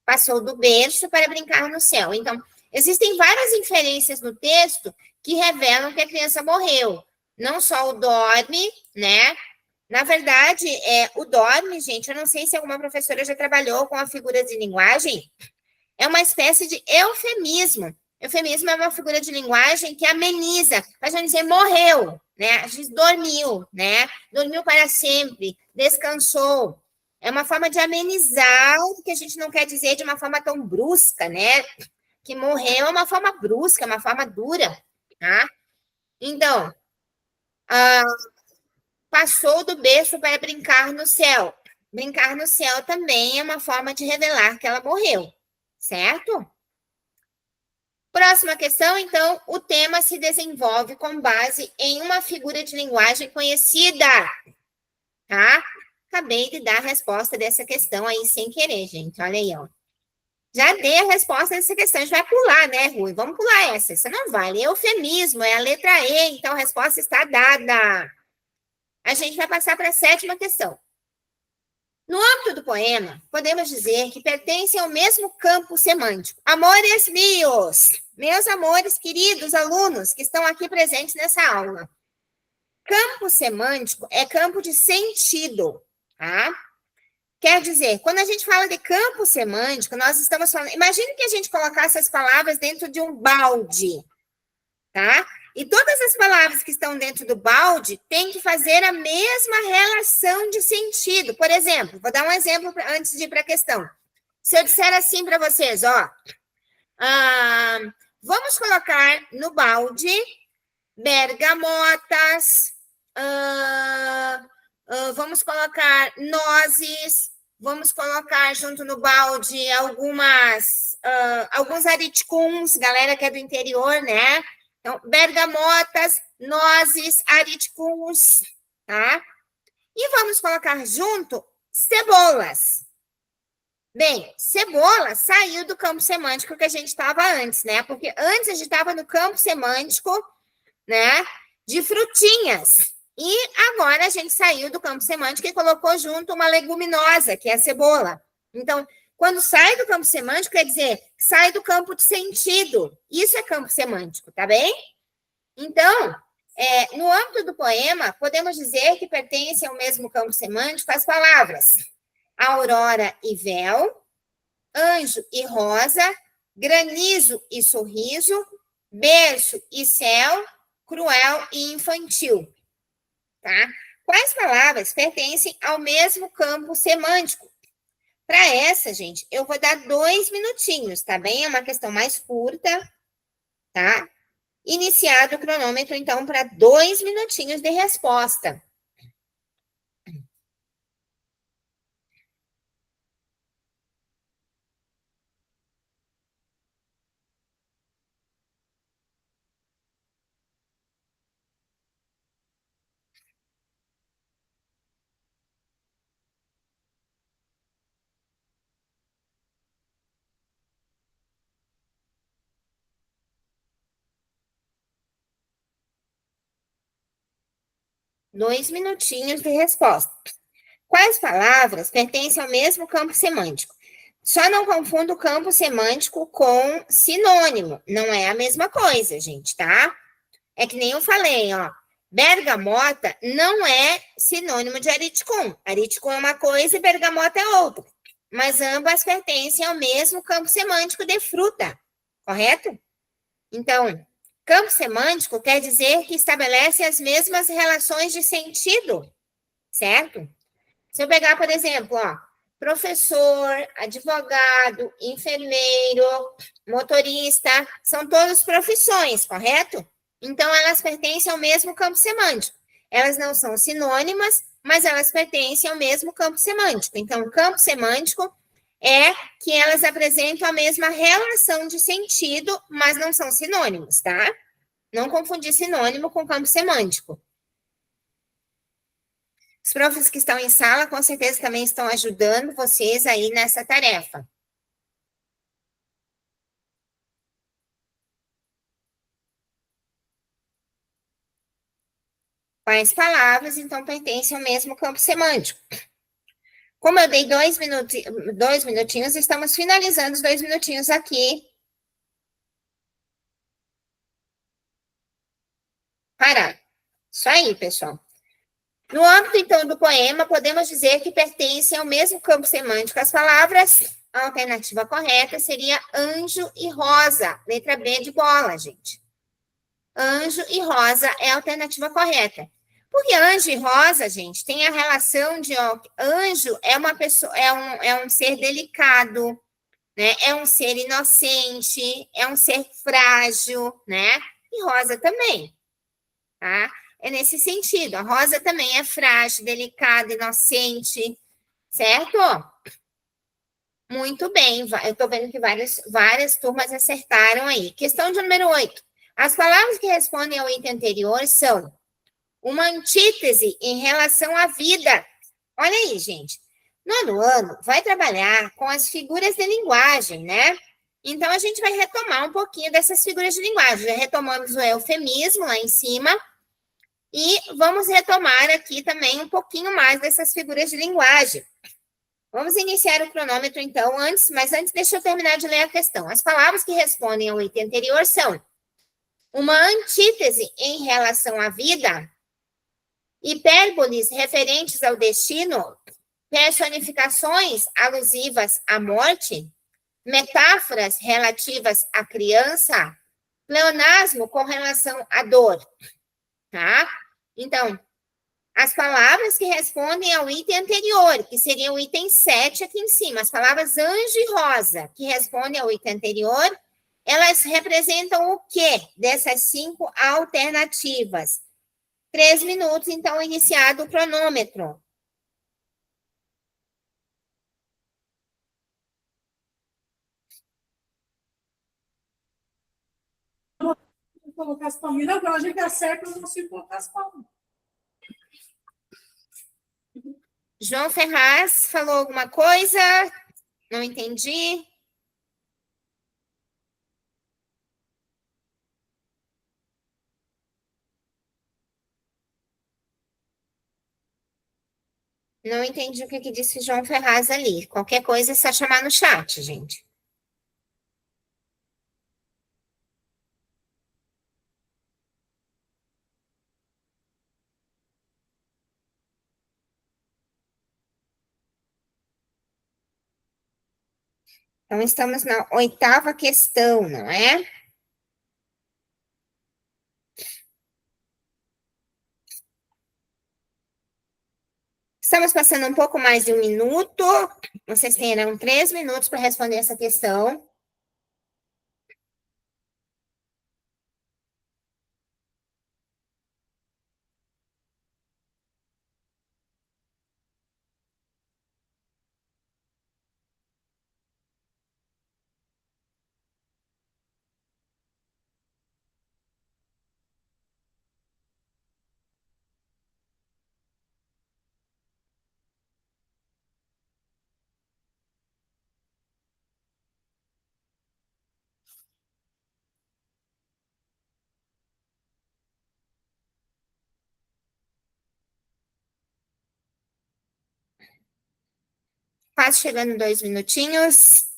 [SPEAKER 2] Passou do berço para brincar no céu. Então, existem várias inferências no texto que revelam que a criança morreu. Não só o dorme, né? Na verdade, o dorme, gente, eu não sei se alguma professora já trabalhou com a figura de linguagem, é uma espécie de eufemismo. Eufemismo é uma figura de linguagem que ameniza, para já dizer morreu, né? A gente dormiu, né? Dormiu para sempre, descansou. É uma forma de amenizar o que a gente não quer dizer de uma forma tão brusca, né? Que morreu é uma forma brusca, é uma forma dura, tá? Então, passou do berço para brincar no céu. Brincar no céu também é uma forma de revelar que ela morreu, certo? Próxima questão, então, o tema se desenvolve com base em uma figura de linguagem conhecida, tá? Acabei de dar a resposta dessa questão aí sem querer, gente, olha aí, ó. Já dei a resposta dessa questão, a gente vai pular, né, Rui? Vamos pular essa, isso não vale, é eufemismo, é a letra E, então a resposta está dada. A gente vai passar para a 7ª questão. No âmbito do poema, podemos dizer que pertence ao mesmo campo semântico. Amores meus amores, queridos alunos que estão aqui presentes nessa aula. Campo semântico é campo de sentido, tá? Quer dizer, quando a gente fala de campo semântico, nós estamos falando... Imagine que a gente colocasse as palavras dentro de um balde, tá? E todas as palavras que estão dentro do balde têm que fazer a mesma relação de sentido. Por exemplo, vou dar um exemplo antes de ir para a questão. Se eu disser assim para vocês, ó, vamos colocar no balde bergamotas, vamos colocar nozes, vamos colocar junto no balde alguns ariticuns, galera que é do interior, né? Então, bergamotas, nozes, ariticuns, tá? E vamos colocar junto cebolas. Bem, cebola saiu do campo semântico que a gente estava antes, né? Porque antes a gente estava no campo semântico, né, de frutinhas. E agora a gente saiu do campo semântico e colocou junto uma leguminosa, que é a cebola. Então, quando sai do campo semântico, quer dizer, sai do campo de sentido. Isso é campo semântico, tá bem? Então, no âmbito do poema, podemos dizer que pertence ao mesmo campo semântico as palavras aurora e véu, anjo e rosa, granizo e sorriso, berço e céu, cruel e infantil. Tá? Quais palavras pertencem ao mesmo campo semântico? Para essa, gente, eu vou dar 2 minutinhos, tá bem? É uma questão mais curta, tá? Iniciado o cronômetro, então, para 2 minutinhos de resposta. Dois minutinhos de resposta. Quais palavras pertencem ao mesmo campo semântico? Só não confunda o campo semântico com sinônimo. Não é a mesma coisa, gente, tá? É que nem eu falei, ó. Bergamota não é sinônimo de ariticum. Ariticum é uma coisa e bergamota é outra. Mas ambas pertencem ao mesmo campo semântico de fruta, correto? Então, campo semântico quer dizer que estabelece as mesmas relações de sentido, certo? Se eu pegar, por exemplo, ó, professor, advogado, enfermeiro, motorista, são todas profissões, correto? Então, elas pertencem ao mesmo campo semântico. Elas não são sinônimas, mas elas pertencem ao mesmo campo semântico. Então, o campo semântico é que elas apresentam a mesma relação de sentido, mas não são sinônimos, tá? Não confundir sinônimo com campo semântico. Os professores que estão em sala, com certeza, também estão ajudando vocês aí nessa tarefa. Quais palavras, então, pertencem ao mesmo campo semântico? Como eu dei 2 minutinhos, estamos finalizando os 2 minutinhos aqui. Parar. Isso aí, pessoal. No âmbito, então, do poema, podemos dizer que pertencem ao mesmo campo semântico as palavras. A alternativa correta seria anjo e rosa. Letra B de bola, gente. Anjo e rosa é a alternativa correta. Porque anjo e rosa, gente, tem a relação de, ó, anjo é uma pessoa, é um ser delicado, né? É um ser inocente, é um ser frágil, né? E rosa também, tá? É nesse sentido. A rosa também é frágil, delicada, inocente, certo? Muito bem. Eu estou vendo que várias turmas acertaram aí. Questão de número 8. As palavras que respondem ao item anterior são uma antítese em relação à vida. Olha aí, gente. No ano, vai trabalhar com as figuras de linguagem, né? Então, a gente vai retomar um pouquinho dessas figuras de linguagem. Já retomamos o eufemismo lá em cima. E vamos retomar aqui também um pouquinho mais dessas figuras de linguagem. Vamos iniciar o cronômetro, então, mas antes deixa eu terminar de ler a questão. As palavras que respondem ao item anterior são uma antítese em relação à vida, hipérboles referentes ao destino, personificações alusivas à morte, metáforas relativas à criança, pleonasmo com relação à dor, tá? Então, as palavras que respondem ao item anterior, que seria o item 7 aqui em cima, as palavras anjo e rosa, que respondem ao item anterior, elas representam o quê dessas 5 alternativas? 3 minutos, então, iniciado o cronômetro.
[SPEAKER 4] Colocar as palminhas, agora a gente acerta, eu não consigo colocar as palminhas.
[SPEAKER 2] João Ferraz falou alguma coisa? Não entendi. Não entendi o que disse João Ferraz ali. Qualquer coisa é só chamar no chat, gente. Então, estamos na 8ª questão, não é? Estamos passando um pouco mais de 1 minuto. Vocês terão 3 minutos para responder essa questão. Quase chegando 2 minutinhos.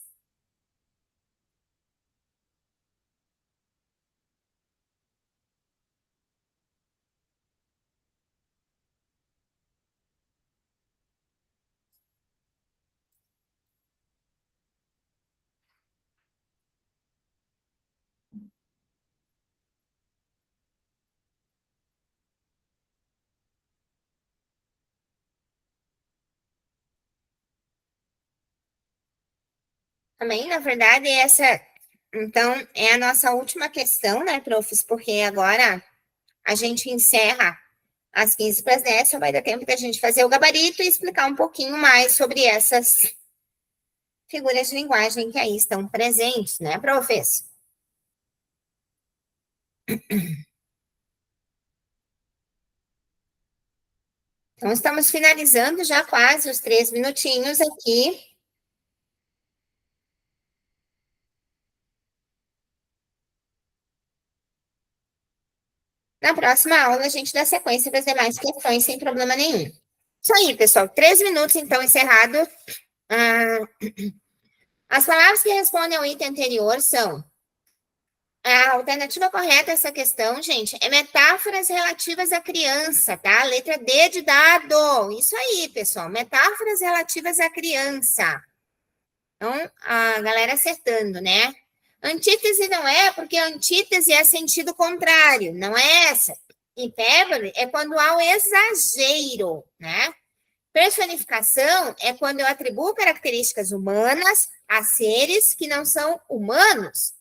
[SPEAKER 2] Também, na verdade, então, é a nossa última questão, né, profs? Porque agora a gente encerra às 15 para as 10, só vai dar tempo da gente fazer o gabarito e explicar um pouquinho mais sobre essas figuras de linguagem que aí estão presentes, né, professor? Então, estamos finalizando já quase os 3 minutinhos aqui. Na próxima aula, a gente dá sequência para as demais questões sem problema nenhum. Isso aí, pessoal. 3 minutos, então, encerrado. As palavras que respondem ao item anterior são... A alternativa correta a essa questão, gente, é metáforas relativas à criança, tá? Letra D de dado. Isso aí, pessoal. Metáforas relativas à criança. Então, a galera acertando, né? Antítese não é, porque antítese é sentido contrário. Não é essa. hipérbole é quando há o exagero, né? Personificação é quando eu atribuo características humanas a seres que não são humanos.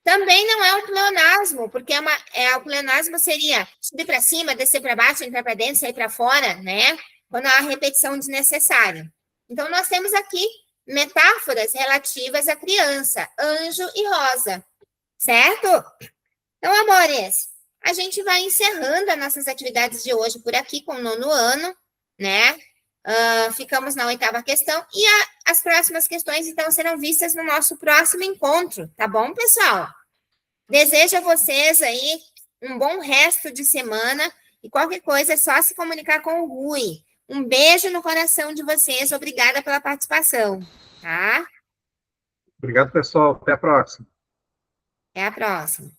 [SPEAKER 2] Também não é um pleonasmo, porque o pleonasmo seria subir para cima, descer para baixo, entrar para dentro, sair para fora, né? Quando há repetição desnecessária. Então, nós temos aqui metáforas relativas à criança, anjo e rosa, certo? Então, amores, a gente vai encerrando as nossas atividades de hoje por aqui com o 9º ano, né? Ficamos na 8ª questão e as próximas questões, então, serão vistas no nosso próximo encontro, tá bom, pessoal? Desejo a vocês aí um bom resto de semana e qualquer coisa é só se comunicar com o Rui. Um beijo no coração de vocês, obrigada pela participação, tá?
[SPEAKER 1] Obrigado, pessoal. Até a próxima.
[SPEAKER 2] Até a próxima.